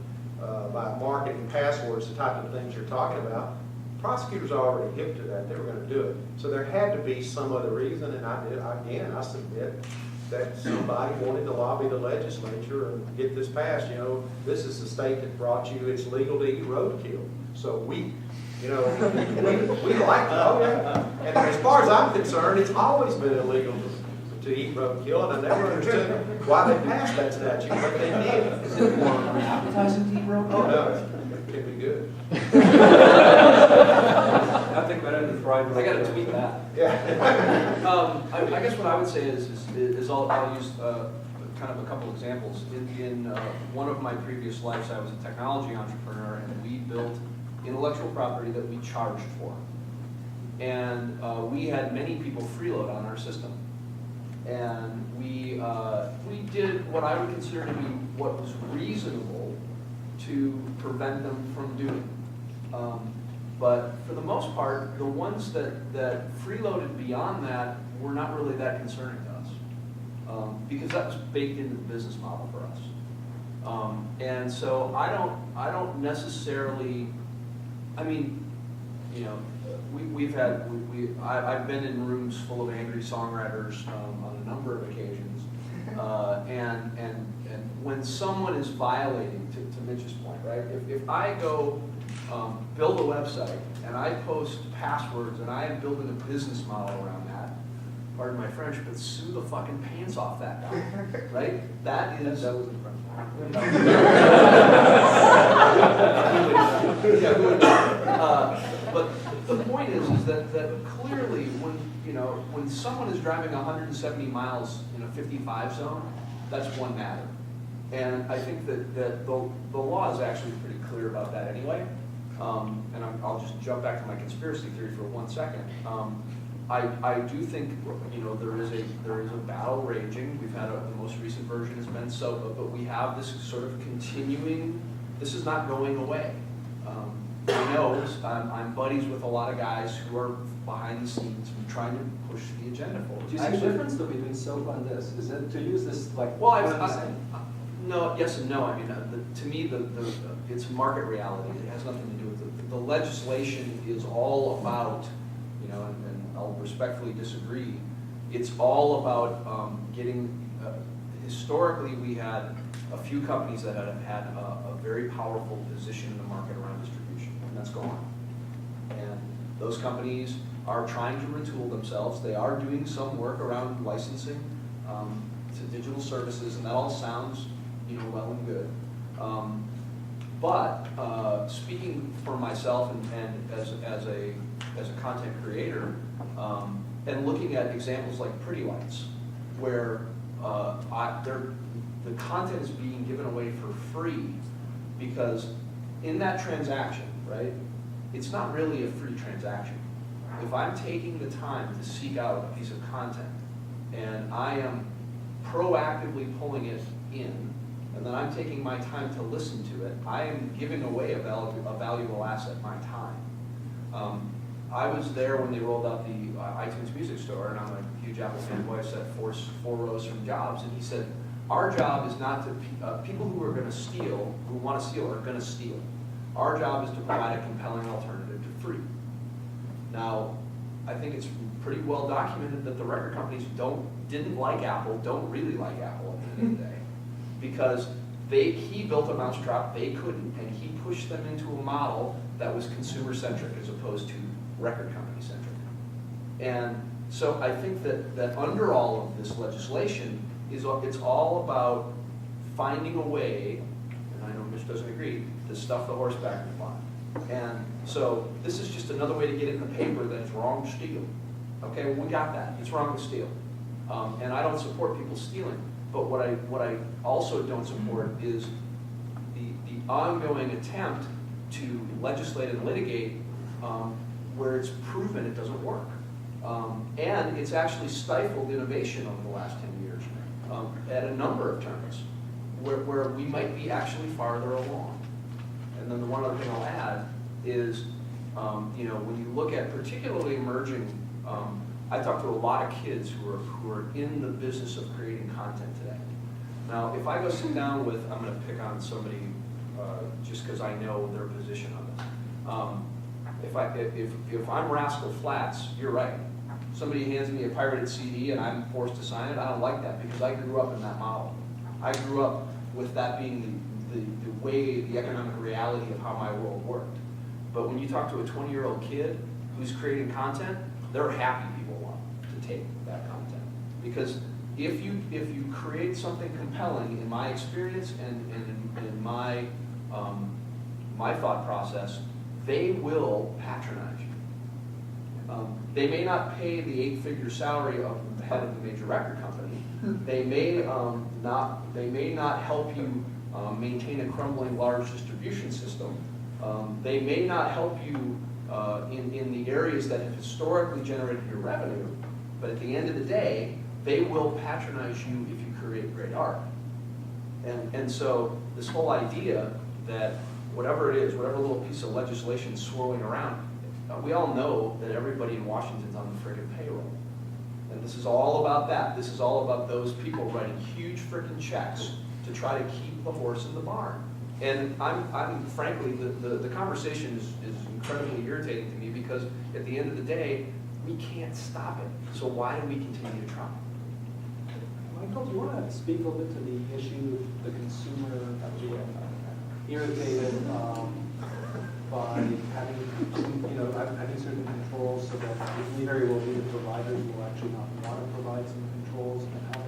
by marketing passwords, the type of things you're talking about, prosecutors are already hip to that. They were going to do it. So there had to be some other reason, and I submit that somebody wanted to lobby the legislature and get this passed. You know, this is the state that brought you, it's legal to eat roadkill. So we like it. Oh, yeah. And as far as I'm concerned, it's always been illegal to eat roadkill, and I never understood why they passed that statute, but they did. Is it more appetizing to eat roadkill? Oh, no, it can be good. Nothing better than fried. I got to tweet that. Yeah. I guess what I would say is I'll use kind of a couple examples. In one of my previous lives, I was a technology entrepreneur, and we built intellectual property that we charged for. and we had many people freeload on our system. And we did what I would consider to be what was reasonable to prevent them from doing. But for the most part, the ones that freeloaded beyond that were not really that concerning to us, because that was baked into the business model for us. And so I don't necessarily, I mean, you know, I've been in rooms full of angry songwriters on a number of occasions, and when someone is violating, to Mitch's point, right? If I go build a website and I post passwords and I am building a business model around that, pardon my French, but sue the fucking pants off that guy, right? That is. That was in French. Yeah, who would know? But the point is that clearly when someone is driving 170 miles in a 55 zone, that's one matter. And I think that the law is actually pretty clear about that anyway. And I'll just jump back to my conspiracy theory for 1 second. I do think there is a battle raging. We've had the most recent version has been but we have this sort of continuing. This is not going away. I know I'm buddies with a lot of guys who are behind the scenes and trying to push the agenda forward. Do you see a difference though between soap and this? Is it to use this like? Well, no, yes and no. I mean, to me, it's market reality. It has nothing to do with it. The legislation is all about, and I'll respectfully disagree. It's all about getting. Historically, we had a few companies that have had a very powerful position in the market around distribution, and that's gone. And those companies are trying to retool themselves. They are doing some work around licensing to digital services, and that all sounds, well and good. But speaking for myself and as a content creator, and looking at examples like Pretty Lights, where the content is being given away for free, because in that transaction, right, it's not really a free transaction. If I'm taking the time to seek out a piece of content and I am proactively pulling it in, and then I'm taking my time to listen to it, I am giving away a valuable asset, my time. I was there when they rolled out the iTunes Music Store, and I'm a huge Apple fanboy. I sat four rows from Jobs, and he said, our job is not to, people who are going to steal, who want to steal, are going to steal. Our job is to provide a compelling alternative to free. Now, I think it's pretty well documented that the record companies didn't like Apple, don't really like Apple at the end of the day, because he built a mousetrap, they couldn't, and he pushed them into a model that was consumer-centric as opposed to record company-centric. And so I think that under all of this legislation, it's all about finding a way, and I know Mitch doesn't agree, to stuff the horse back in the barn. And so this is just another way to get it in the paper that it's wrong to steal. Okay, well, we got that. It's wrong to steal. And I don't support people stealing. But what I also don't support is the ongoing attempt to legislate and litigate where it's proven it doesn't work. And it's actually stifled innovation over the last 10 years at a number of terms where we might be actually farther along. And then the one other thing I'll add is, when you look at particularly emerging, I talk to a lot of kids who are in the business of creating content today. Now, if I go sit down with, I'm going to pick on somebody just because I know their position on this. If I'm Rascal Flatts, you're right. Somebody hands me a pirated CD and I'm forced to sign it. I don't like that because I grew up in that model. I grew up with that being the way, the economic reality of how my world worked. But when you talk to a 20-year-old kid who's creating content, they're happy people want to take that content. Because if you create something compelling, in my experience and in my thought process, they will patronize you. They may not pay the 8-figure salary of the head of the major record company. They may not help you maintain a crumbling large distribution system. They may not help you in the areas that have historically generated your revenue, but at the end of the day, they will patronize you if you create great art. And so this whole idea that whatever it is, whatever little piece of legislation is swirling around, we all know that everybody in Washington's on the friggin' payroll. And this is all about that. This is all about those people writing huge frickin' checks to try to keep the horse in the barn. And I'm frankly, the conversation is incredibly irritating to me because at the end of the day, we can't stop it. So why do we continue to try? Michael, do you want to speak a little bit to the issue of the consumer being irritated by having, having certain controls so that it very well be the providers will actually not want to provide some controls, and how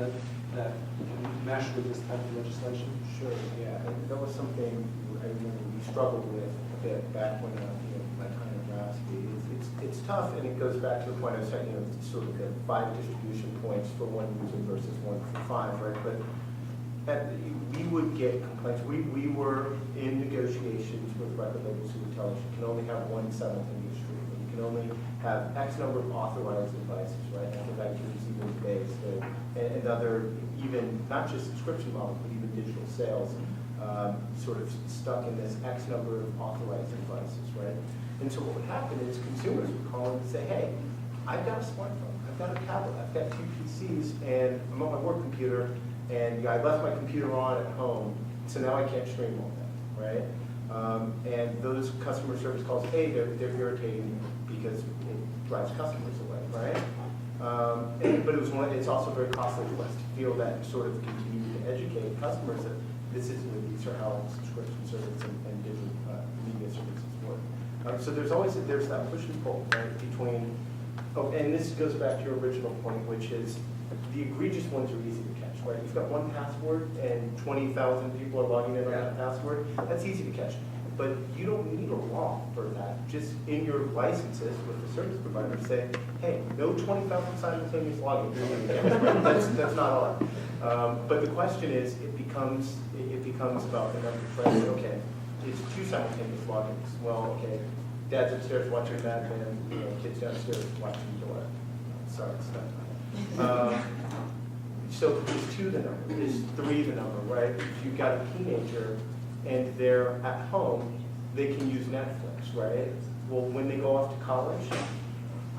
that can mesh with this type of legislation? Sure, yeah, and that was something I remember we struggled with a bit back when, my time at Ramsey. It's tough, and it goes back to the point I was saying, sort of the 5 distribution points for one user versus 1 for 5, right? But we would get complaints. We were in negotiations with record labels who would tell us you can only have 1/7 in your stream. You can only have X number of authorized devices, right? And the fact is even today, so, and other, even not just subscription models, but even digital sales, sort of stuck in this X number of authorized devices, right? And so what would happen is consumers would call in and say, hey, I've got a smartphone, I've got a tablet, I've got 2 PCs, and I'm on my work computer, and I left my computer on at home, so now I can't stream all that, right? And those customer service calls, A, they're irritating because it drives customers away, right? But it's also very costly for us to feel that and sort of continue to educate customers that these are how subscription service and digital media services work. So there's that push and pull, right, between, and this goes back to your original point, which is the egregious ones are easy to catch, right? You've got one password and 20,000 people are logging in on that password. That's easy to catch. But you don't need a law for that. Just in your licenses with the service provider, say, hey, no 20,000 simultaneous login. That's not allowed. But the question is, it becomes about the number of friends. Okay, it's 2 simultaneous logins. Well, okay, dad's upstairs watching that, and kids downstairs watching door. Sorry, it's not. So is 2 the number? Is 3 the number? Right? If you've got a teenager and they're at home, they can use Netflix, right? Well, when they go off to college,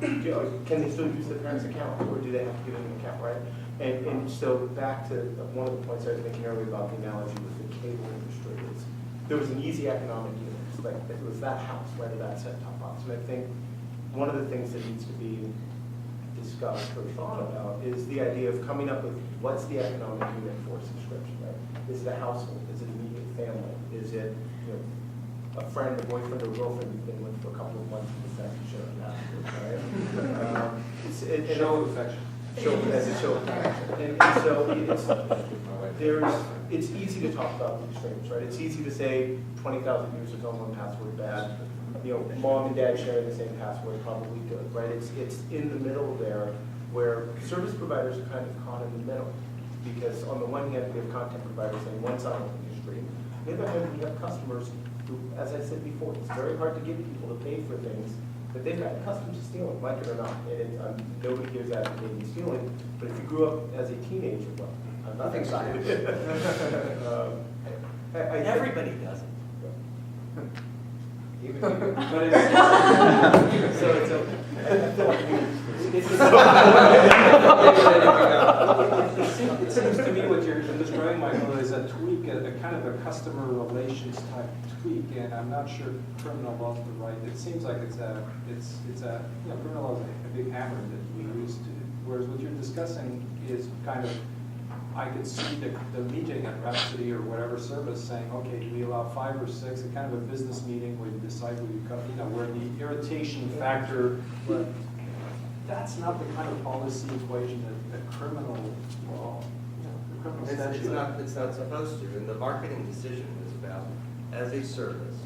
can they still use their parents' account, or do they have to give them an account, right? And so back to one of the points I was making earlier about the analogy with the cable industry is there was an easy economic unit, like it was that house, right, or that set-top box. And I think one of the things that needs to be discussed or thought about is the idea of coming up with what's the economic unit for subscription, right? Is it a household? Is it immediate family? Is it a friend, a boyfriend, or girlfriend you've been with for a couple of months and decide to show it afterwards, right? Show of affection. As a show of affection. And so it's easy to talk about the extremes, right? It's easy to say 20,000 users on one password bad. Mom and dad sharing the same password, probably good, right? It's in the middle there where service providers are kind of caught in the middle. Because on the one hand, we have content providers saying one side of the stream. On the other hand, we have customers who, as I said before, it's very hard to get people to pay for things that they've got accustomed to stealing, like it or not. And nobody gives advocating stealing, but if you grew up as a teenager, well, I'm not think so. Everybody does it. Even But so it's a, it seems to me what you're describing, Michael, is a tweak, a kind of a customer relations type tweak, and I'm not sure criminal law is the right. It seems like it's a criminal law is a big hammer that we use to, whereas what you're discussing is kind of, I could see the meeting at Rhapsody or whatever service saying, okay, do we allow 5 or 6, a kind of a business meeting where you decide where you come, where the irritation factor, but that's not the kind of policy equation that criminal law, the criminal statute. It's not supposed to, and the marketing decision is about, as a service,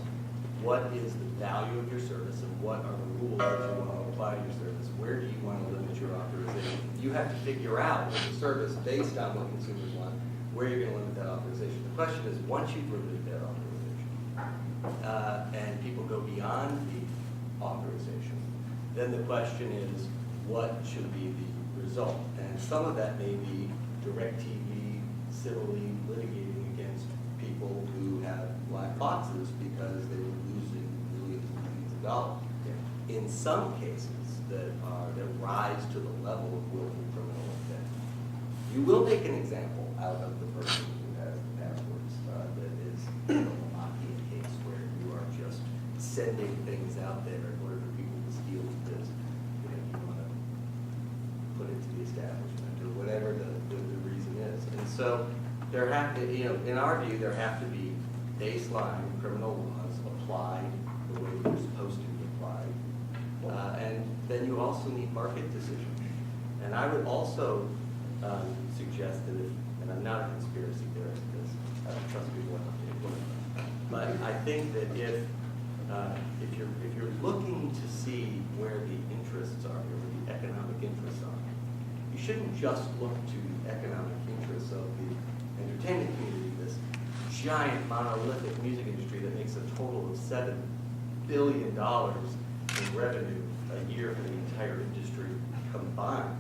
what is the value of your service and what are the rules that you want to apply to your service? Where do you want to limit your authorization? You have to figure out with the service based on what consumers want, where you're going to limit that authorization. The question is, once you've limited that authorization, and people go beyond the authorization. Then the question is, what should be the result? And some of that may be DirecTV civilly litigating against people who have black boxes because they were losing millions and millions of dollars. In some cases that rise to the level of willful criminal intent, you will make an example out of the person who has the passwords. That is a Mafia case where you are just sending things out there in order for people to steal because you want to put it to the establishment or whatever the reason is. And so there have to, in our view, there have to be baseline criminal laws applied the way they're supposed to be applied. And then you also need market decisions. And I would also suggest that if, and I'm not a conspiracy theorist because I don't trust people enough to implement them, but I think that if you're looking to see where the interests are, where the economic interests are, you shouldn't just look to the economic interests of the entertainment community, this giant monolithic music industry that makes a total of $7 billion in revenue a year for the entire industry combined.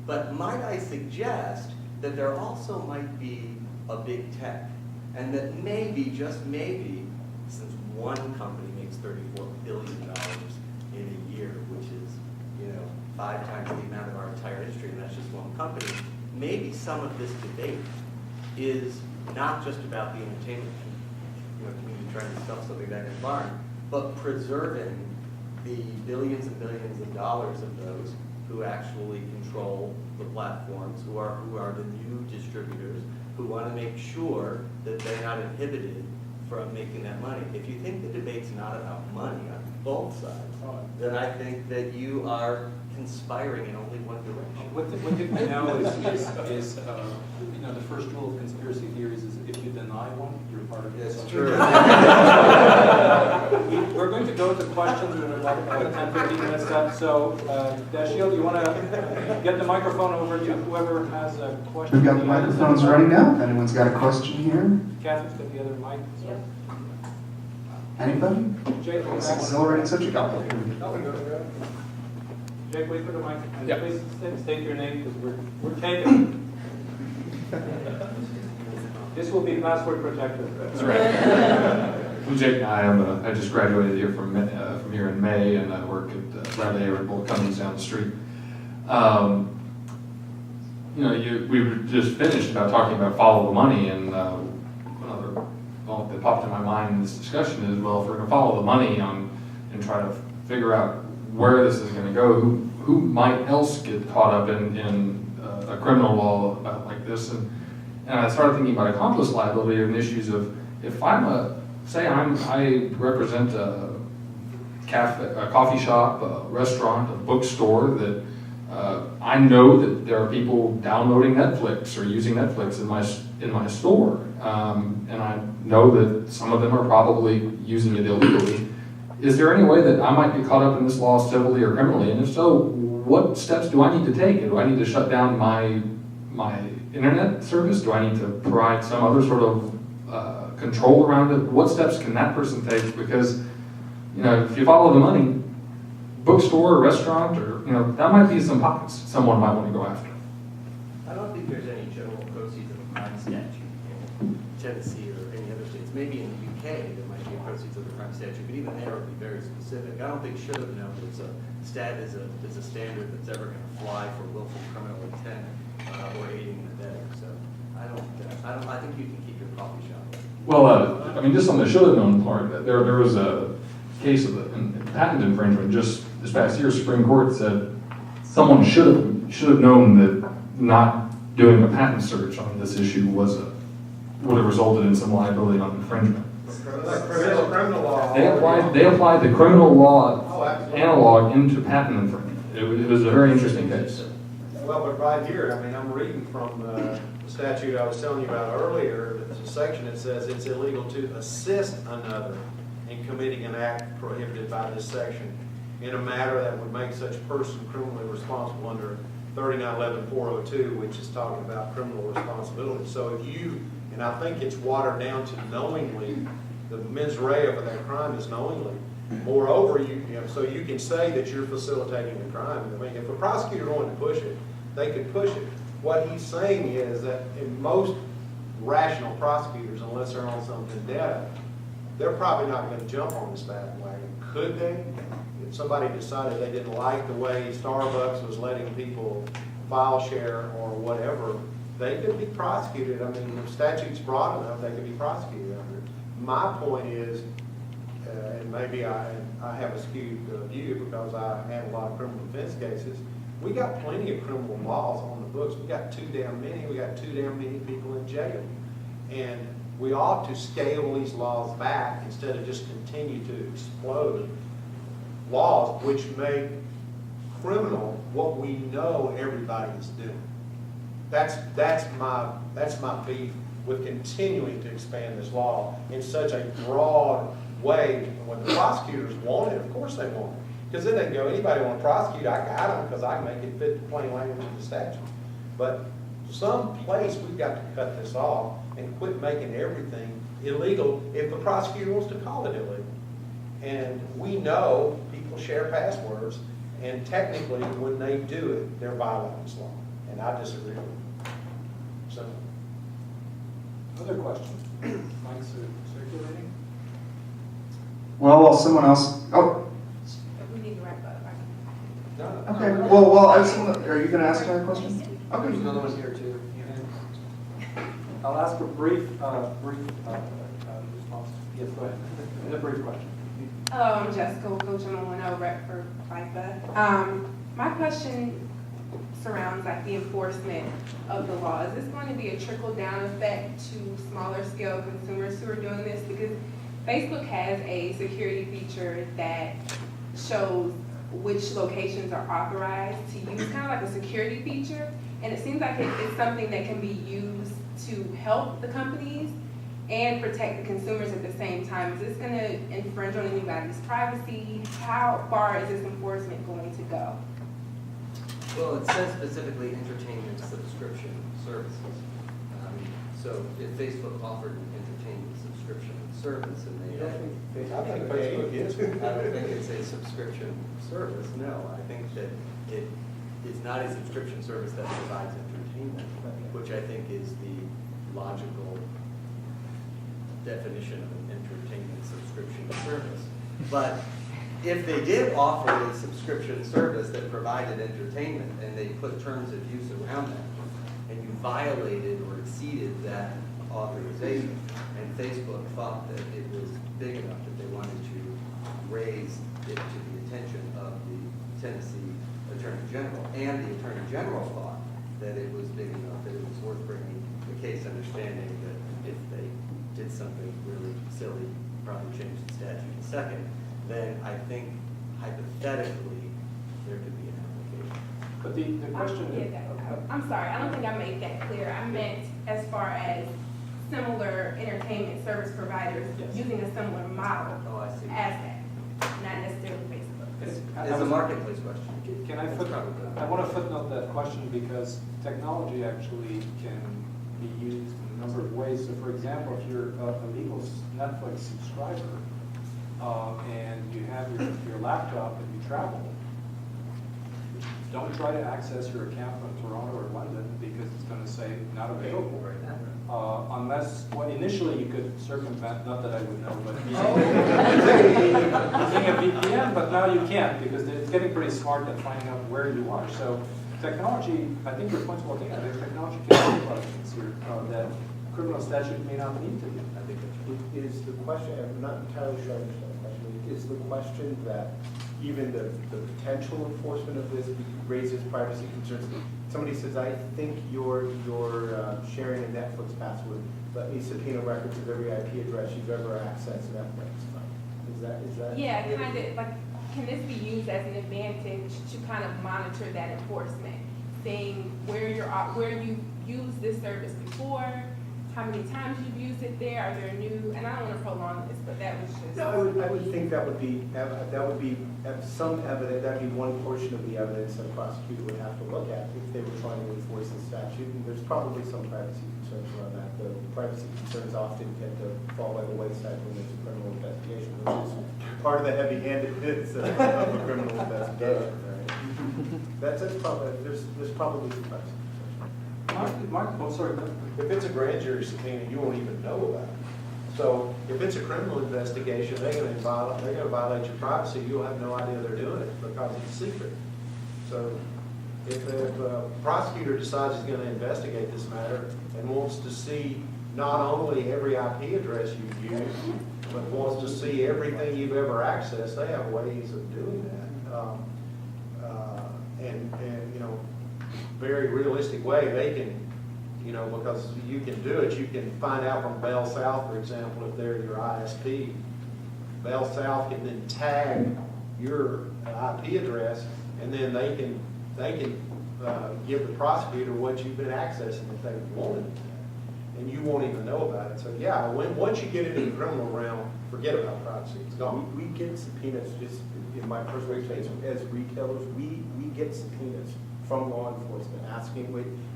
But might I suggest that there also might be a big tech, and that maybe, just maybe, since one company makes $34 billion in a year, which is 5 times the amount of our entire industry, and that's just one company, maybe some of this debate is not just about the entertainment community trying to stuff something back in the barn, but preserving the billions and billions of dollars of those who actually control the platforms, who are the new distributors, who want to make sure that they're not inhibited from making that money. If you think the debate's not about money on both sides, then I think that you are conspiring in only one direction. What did we know is the first rule of conspiracy theories is if you deny one, you're part of it. It's true. We're going to go to questions. We're about 10, 15 minutes left. So, Dashiell, you want to get the microphone over to whoever has a question? We've got the microphones ready now. If anyone's got a question here. Catherine's got the other mic. So. Anybody? Jake, It's an exhilarating subject. Jake, wait for the mic. And please state your name because we're taping. This will be password protected. That's right. I'm Jake. I just graduated here from here in May, and I work at RIAA Bull Cummings down the street. We were just finished about talking about follow the money, and another thought that popped in my mind in this discussion is, well, if we're going to follow the money and try to figure out where this is going to go, who might else get caught up in a criminal law about like this? And I started thinking about accomplice liability and issues of, if I'm I represent a coffee shop, a restaurant, a bookstore that I know that there are people downloading Netflix or using Netflix in my store, and I know that some of them are probably using it illegally. Is there any way that I might be caught up in this law civilly or criminally? And if so, what steps do I need to take? Do I need to shut down my internet service? Do I need to provide some other sort of control around it? What steps can that person take? Because, if you follow the money, bookstore or restaurant, or, that might be some pockets someone might want to go after. I don't think there's any general proceeds of a crime statute in Tennessee or any other states. Maybe in the UK there might be proceeds of the crime statute, but even there it would be very specific. I don't think should have known is a standard that's ever going to fly for willful criminal intent or aiding and abetting. So I think you can keep your coffee shop. Well, just on the should have known part, there was a case of a patent infringement just this past year. Supreme Court said someone should have known that not doing a patent search on this issue would have resulted in some liability on infringement. Criminal law. They applied the criminal law analog into patent infringement. It was a very interesting case. Well, but right here, I'm reading from the statute I was telling you about earlier. There's a section that says it's illegal to assist another in committing an act prohibited by this section in a matter that would make such person criminally responsible under 3911-402, which is talking about criminal responsibility. So and I think it's watered down to knowingly, the mens rea for that crime is knowingly. Moreover, so you can say that you're facilitating a crime. I mean, if a prosecutor wanted to push it, they could push it. What he's saying is that in most rational prosecutors, unless they're on some vendetta, they're probably not going to jump on this bandwagon. Could they? If somebody decided they didn't like the way Starbucks was letting people file share or whatever, they could be prosecuted. I mean, the statute's broad enough, they could be prosecuted under it. My point is, and maybe I have a skewed view because I have a lot of criminal defense cases, we got plenty of criminal laws on the books. We got too damn many. We got too damn many people in jail. And we ought to scale these laws back instead of just continue to explode laws which make criminal what we know everybody is doing. That's my beef with continuing to expand this law in such a broad way. When the prosecutors want it, of course they want it. Because then they can go, anybody want to prosecute, I got them because I can make it fit the plain language of the statute. But some place we've got to cut this off and quit making everything illegal if the prosecutor wants to call it illegal. And we know people share passwords, and technically when they do it, they're violating this law. And I disagree with them. So. Other questions? Mics are circulating. Well, while someone else, We need to wrap up. No. okay. Well, I just want to, are you going to ask another question? Okay. There's another one here too. I'll ask a brief response. Yes, go ahead. And a brief question. Hello, I'm Jessica, Coach Emma rep for FIFA. My question surrounds like the enforcement of the law. Is this going to be a trickle-down effect to smaller scale consumers who are doing this? Because Facebook has a security feature that shows which locations are authorized to use, kind of like a security feature. And it seems like it's something that can be used to help the companies and protect the consumers at the same time. Is this going to infringe on anybody's privacy? How far is this enforcement going to go? Well, it says specifically entertainment subscription services. So if Facebook offered an entertainment subscription service and they I think Facebook is. I don't think it's a subscription service, no. I think that it is not a subscription service that provides entertainment, which I think is the logical definition of an entertainment subscription service. But if they did offer a subscription service that provided entertainment and they put terms of use around that, and you violated or exceeded that authorization, and Facebook thought that it was big enough that they wanted to raise it to the attention of the Tennessee Attorney General, and the Attorney General thought that it was big enough that it was worth bringing the case, understanding that if they did something really silly, probably change the statute in a second, then I think hypothetically there could be an application. But the question. I'm sorry, I don't think I made that clear. I meant as far as similar entertainment service providers using a similar model Oh, I see. as that, not necessarily Facebook. It's a marketplace question. Can I I want to footnote that question because technology actually can be used in a number of ways. So for example, if you're a legal Netflix subscriber and you have your laptop and you travel, don't try to access your account from Toronto or London because it's going to say not available right now. Unless, well, initially you could circumvent, not that I would know, but using a VPN, but now you can't because it's getting pretty smart at finding out where you are. So technology, I think your point's well taken. I think technology can do a lot of things here that criminal statute may not need to do. I think that's right. Is the question, I'm not entirely sure I understand the question, is the question that even the potential enforcement of this raises privacy concerns? Somebody says, I think you're sharing a Netflix password, let me subpoena records of every IP address you've ever accessed Netflix. Is that? Yeah, kind of like, can this be used as an advantage to kind of monitor that enforcement? Saying where you used this service before, how many times you've used it there, are there new, and I don't want to prolong this, but that was just. No, I would think that would be some evidence, that'd be one portion of the evidence that a prosecutor would have to look at if they were trying to enforce the statute, and there's probably some privacy concerns around that. The privacy concerns often tend to fall by the wayside when there's a criminal investigation, which is part of the heavy-handed bits of a criminal investigation, right? That's probably, there's probably some types. Mark, oh, sorry, go ahead. If it's a grand jury subpoena, you won't even know about it. So if it's a criminal investigation, they're gonna violate your privacy, you'll have no idea they're doing it because it's secret. So if a prosecutor decides he's gonna investigate this matter and wants to see not only every IP address you've used, but wants to see everything you've ever accessed, they have ways of doing that. And you know, very realistic way, they can, you know, because you can do it, you can find out from Bell South, for example, if they're your ISP. Bell South can then tag your IP address, and then they can give the prosecutor what you've been accessing if they wanted it. And you won't even know about it. So yeah, once you get into the criminal realm, forget about privacy, it's gone. We get subpoenas, just in my personal experience, as retailers, we get subpoenas from law enforcement asking,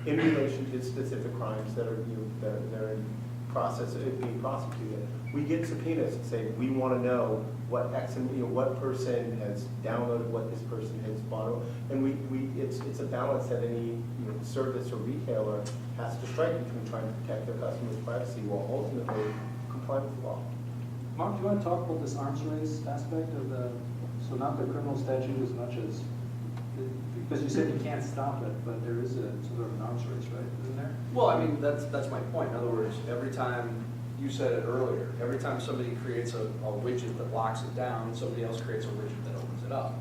in relation to specific crimes that are, you know, that are in process of being prosecuted. We get subpoenas that say, we want to know what what person has downloaded, what this person has bought, and it's a balance that any service or retailer has to strike between trying to protect their customers' privacy while ultimately complying with the law. Mark, do you want to talk about this arms race aspect of the, so not the criminal statute as much as, because you said you can't stop it, but there is a sort of an arms race, right, isn't there? Well, I mean, that's my point. In other words, every time, you said it earlier, every time somebody creates a widget that locks it down, somebody else creates a widget that opens it up.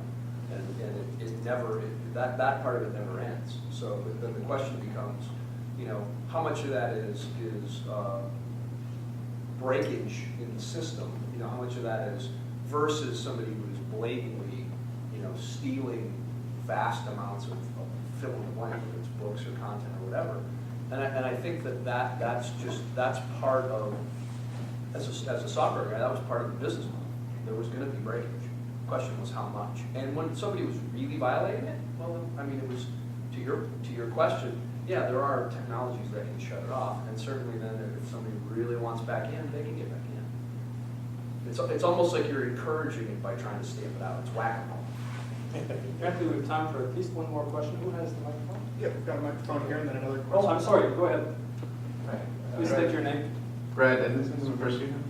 And it never, that part of it never ends. So then the question becomes, you know, how much of that is breakage in the system? You know, how much of that is versus somebody who is blatantly, you know, stealing vast amounts of fill in the blank, whether it's books or content or whatever. And I think that's part of, as a software guy, that was part of the business model. There was going to be breakage. The question was how much. And when somebody was really violating it, well, I mean, it was, to your question, yeah, there are technologies that can shut it off, and certainly then if somebody really wants back in, they can get back in. It's almost like you're encouraging it by trying to stamp it out. It's whack-a-mole. Apparently we have time for at least one more question. Who has the microphone? Yeah, we've got a microphone here and then another Oh, question. I'm sorry, go ahead. Hi. Please state your name. Brad Edmondson from First Student.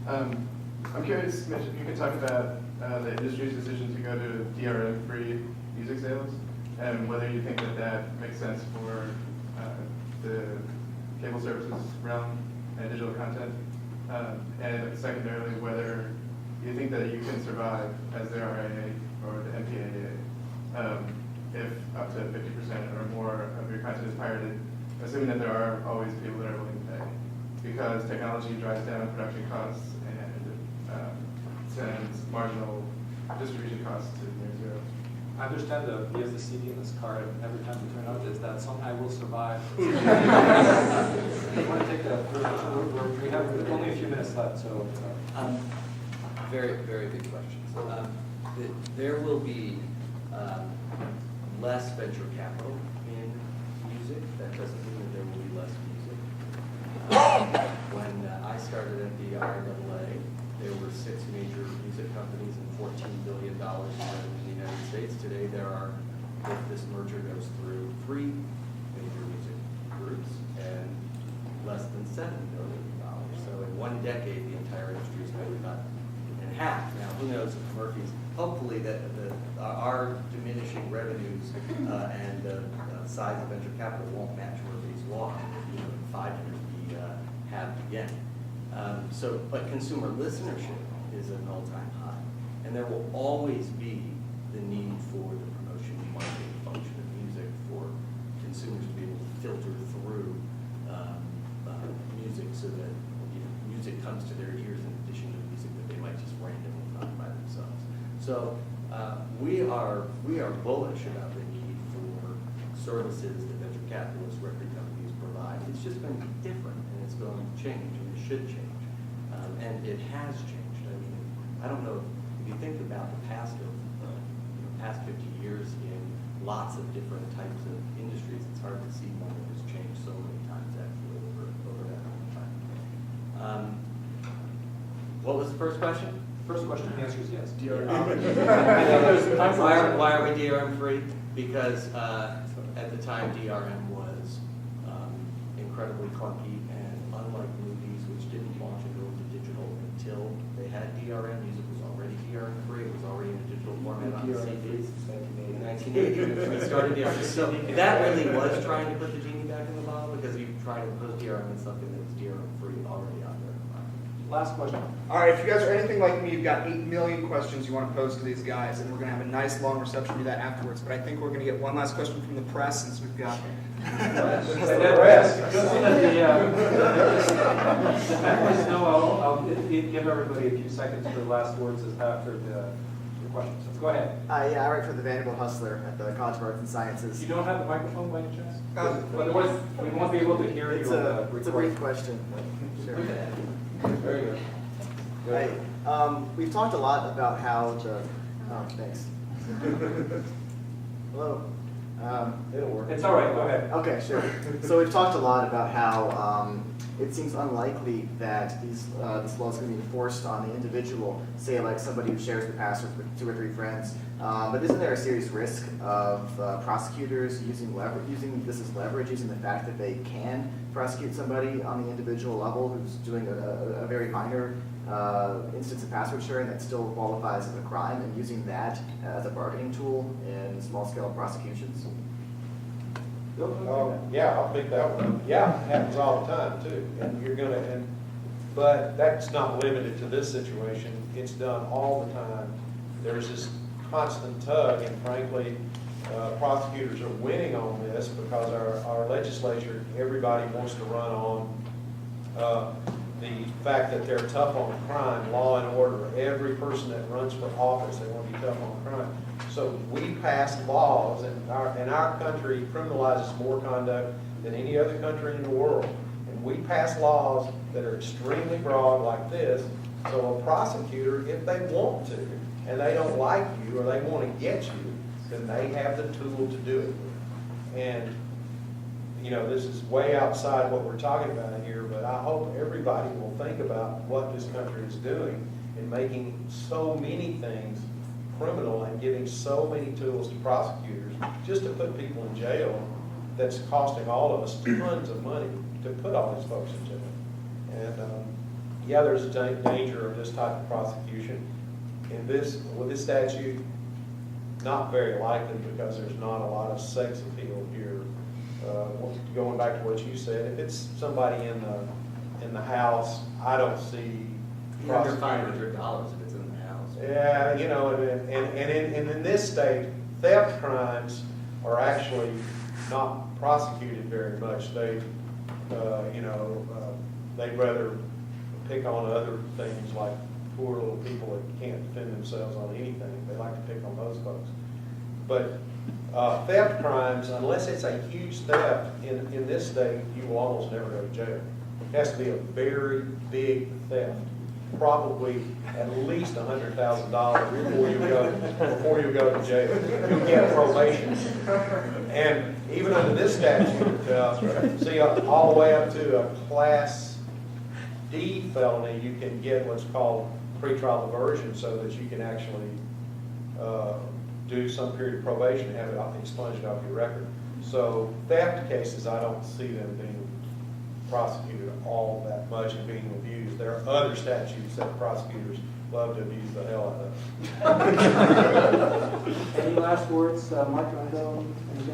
I'm curious, Mitch, if you could talk about the industry's decision to go to DRM-free music sales, and whether you think that that makes sense for the cable services realm and digital content, and secondarily, whether you think that you can survive as the RIAA or the MPAA if up to 50% or more of your content is pirated, assuming that there are always people that are willing to pay. Because technology drives down production costs and sends marginal distribution costs to near zero. I understand that he has the CD in his car, and every time we turn out it's that song, I Will Survive. I want to take that. We have only a few minutes left, so. Very, very big questions. There will be less venture capital in music. That doesn't mean that there will be less music. When I started at the RIAA, there were 6 major music companies and $14 billion in the United States. Today there are, if this merger goes through, 3 major music groups and less than $7 billion. So in 1 decade, the entire industry is going to cut in half. Now, who knows if Murphy's, hopefully that our diminishing revenues and the size of venture capital won't match Murphy's Law. You know, in 5 years we have again. But consumer listenership is at an all-time high. And there will always be the need for the promotion and marketing function of music for consumers to be able to filter through music so that music comes to their ears in addition to music that they might just randomly find by themselves. So we are bullish about the need for services that venture capitalists, record companies provide. It's just going to be different, and it's going to change, and it should change. And it has changed. I mean, I don't know if you think about the past 50 years in lots of different types of industries. It's hard to see one that has changed so many times actually over that whole time. What was the first question? First question, the answer is yes. Why are we DRM free? Because at the time DRM was incredibly clunky, and unlike movies, which didn't launch and go into digital until they had DRM, music was already DRM free. It was already in a digital format on CDs. In 1980, we started DRM. So that really was trying to put the genie back in the bottle, because you tried to put DRM in something that was DRM free already out there. Last question. All right, if you guys are anything like me, you've got 8 million questions you want to pose to these guys, and we're going to have a nice long reception to that afterwards. But I think we're going to get one last question from the press, since we've got. The members know I'll give everybody a few seconds for the last words after the questions. So go ahead. Yeah, I write for the Vanderbilt Hustler at the College of Arts and Sciences. You don't have the microphone by any chance? Otherwise, we won't be able to hear you. It's a brief question. Sure. Very good. We've talked a lot about how the. Oh, thanks. Hello. It'll work. It's all right. Go ahead. Okay, sure. So we've talked a lot about how it seems unlikely that this law is going to be enforced on the individual, say like somebody who shares the password with 2 or 3 friends. But isn't there a serious risk of prosecutors using this as leverage, using the fact that they can prosecute somebody on the individual level who's doing a very minor instance of password sharing that still qualifies as a crime, and using that as a bargaining tool in small-scale prosecutions? Yeah, I'll pick that one up. Yeah, it happens all the time too. And but that's not limited to this situation. It's done all the time. There's this constant tug, and frankly, prosecutors are winning on this because our legislature, everybody wants to run on the fact that they're tough on crime, law and order. Every person that runs for office, they want to be tough on crime. So we pass laws, and our country criminalizes more conduct than any other country in the world. And we pass laws that are extremely broad like this, so a prosecutor, if they want to, and they don't like you or they want to get you, then they have the tool to do it. And you know, this is way outside what we're talking about here, but I hope everybody will think about what this country is doing in making so many things criminal and giving so many tools to prosecutors just to put people in jail that's costing all of us tons of money to put all these folks in jail. And yeah, there's a danger of this type of prosecution. With this statute, not very likely, because there's not a lot of sex appeal here. Going back to what you said, if it's somebody in the house, I don't see Under $500 if it's in the house. Yeah, you know, and in this state, theft crimes are actually not prosecuted very much. They, they'd rather pick on other things like poor little people that can't defend themselves on anything. They like to pick on those folks. But theft crimes, unless it's a huge theft in this state, you will almost never go to jail. It has to be a very big theft, probably at least $100,000 before you go to jail. You'll get probation. And even under this statute, see, all the way up to a Class D felony, you can get what's called pretrial diversion, so that you can actually do some period of probation and have it expunged off your record. So theft cases, I don't see them being prosecuted all that much and being abused. There are other statutes that prosecutors love to abuse the hell out of. Any last words, Mark? Anything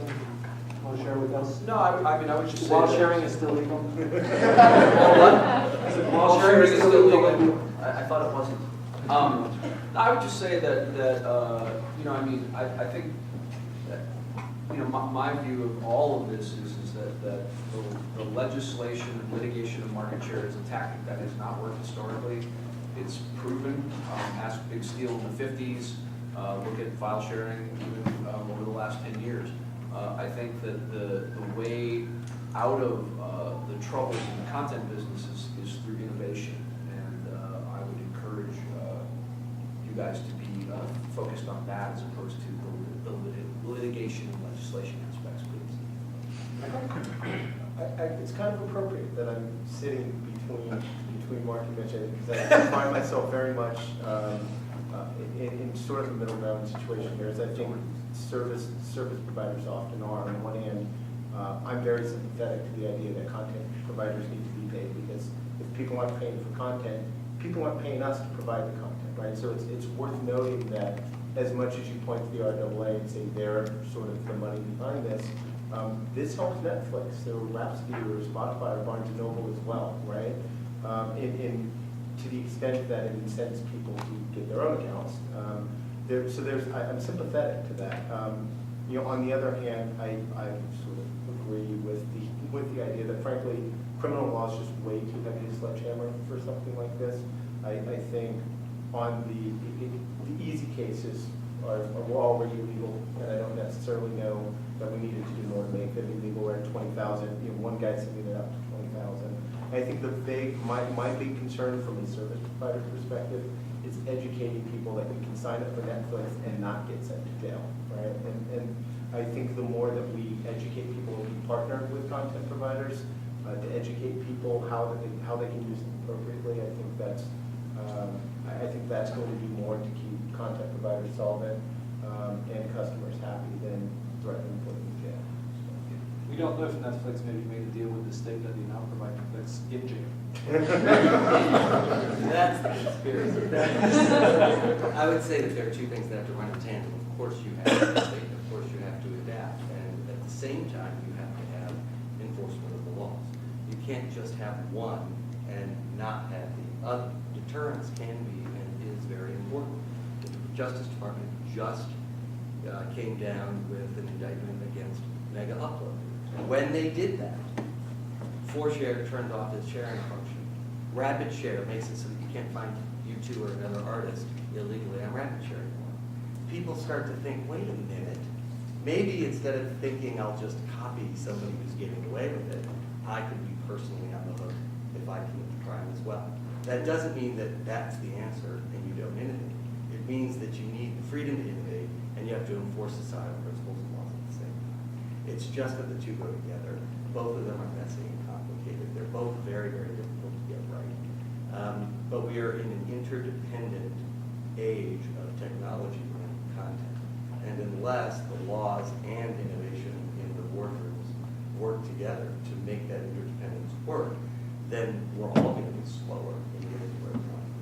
you want to share with us? No, I mean, I would just say While that- sharing is still legal. While sharing is still legal. I thought it wasn't. I would just say that I mean, I think that, my view of all of this is that the legislation and litigation of market share is a tactic that has not worked historically. It's proven. Ask Big Steel in the 50s. Look at file sharing even over the last 10 years. I think that the way out of the troubles in the content business is through innovation, and I would encourage you guys to be focused on that as opposed to the litigation and legislation aspects, please. It's kind of appropriate that I'm sitting between Mark and Mitch, because I find myself very much in sort of a middle ground situation here, as I think service providers often are. On one hand, I'm very sympathetic to the idea that content providers need to be paid, because if people aren't paying for content, people aren't paying us to provide the content, right? So it's worth noting that as much as you point to the RIAA and say they're sort of the money behind this, this helps Netflix, or Rhapsody, or Spotify, or Barnes & Noble as well, right? To the extent that it incents people to get their own accounts. I'm sympathetic to that. On the other hand, I sort of agree with the idea that, frankly, criminal law is just way too heavy a sledgehammer for something like this. I think on the easy cases are already illegal, and I don't necessarily know that we needed to do more to make them illegal. We're at 20,000. One guy sent it up to 20,000. I think my big concern from a service provider perspective is educating people that we can sign up for Netflix and not get sent to jail, right? And I think the more that we educate people and we partner with content providers to educate people how they can use it appropriately, I think that's going to do more to keep content providers solvent and customers happy than threatening putting them in jail. We don't know if Netflix maybe made a deal with the state that they now provide Netflix in jail. That's the conspiracy. I would say that there are two things that have to run in tandem. Of course you have to state, of course you have to adapt, and at the same time you have to have enforcement of the laws. You can't just have one and not have the other. Deterrence can be and is very important. The Justice Department just came down with an indictment against Mega Upload. When they did that, ForShare turned off its sharing function. Rapid Share makes it so that you can't find U2 or another artist illegally on Rapid Share anymore. People start to think, wait a minute, maybe instead of thinking I'll just copy somebody who's getting away with it, I could be personally on the hook if I commit the crime as well. That doesn't mean that that's the answer and you don't innovate. It means that you need the freedom to innovate and you have to enforce societal principles and laws at the same time. It's just that the two go together. Both of them are messy and complicated. They're both very, very difficult to get right. But we are in an interdependent age of technology and content. And unless the laws and innovation in the boardrooms work together to make that interdependence work, then we're all going to be slower in getting to where we want to be.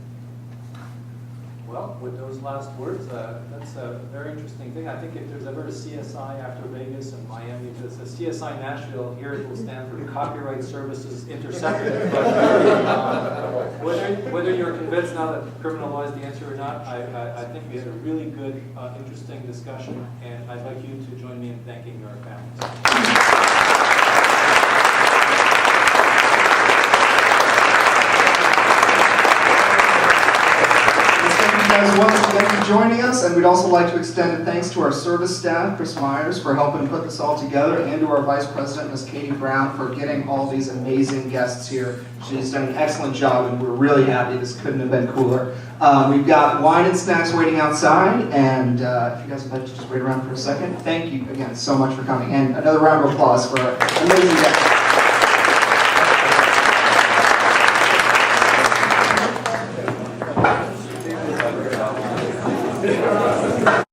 Well, with those last words, that's a very interesting thing. I think if there's ever a CSI after Vegas and Miami, if it's a CSI Nashville, here it will stand for Copyright Services Intercepted. Whether you're convinced now that criminal law is the answer or not, I think we had a really good, interesting discussion, and I'd like you to join me in thanking our panelists. Once again for joining us, and we'd also like to extend a thanks to our service staff, Chris Myers, for helping put this all together, and to our Vice President, Ms. Katie Brown, for getting all these amazing guests here. She's done an excellent job, and we're really happy. This couldn't have been cooler. We've got wine and snacks waiting outside, and if you guys would like to just wait around for a second, thank you again so much for coming. And another round of applause for our amazing guests.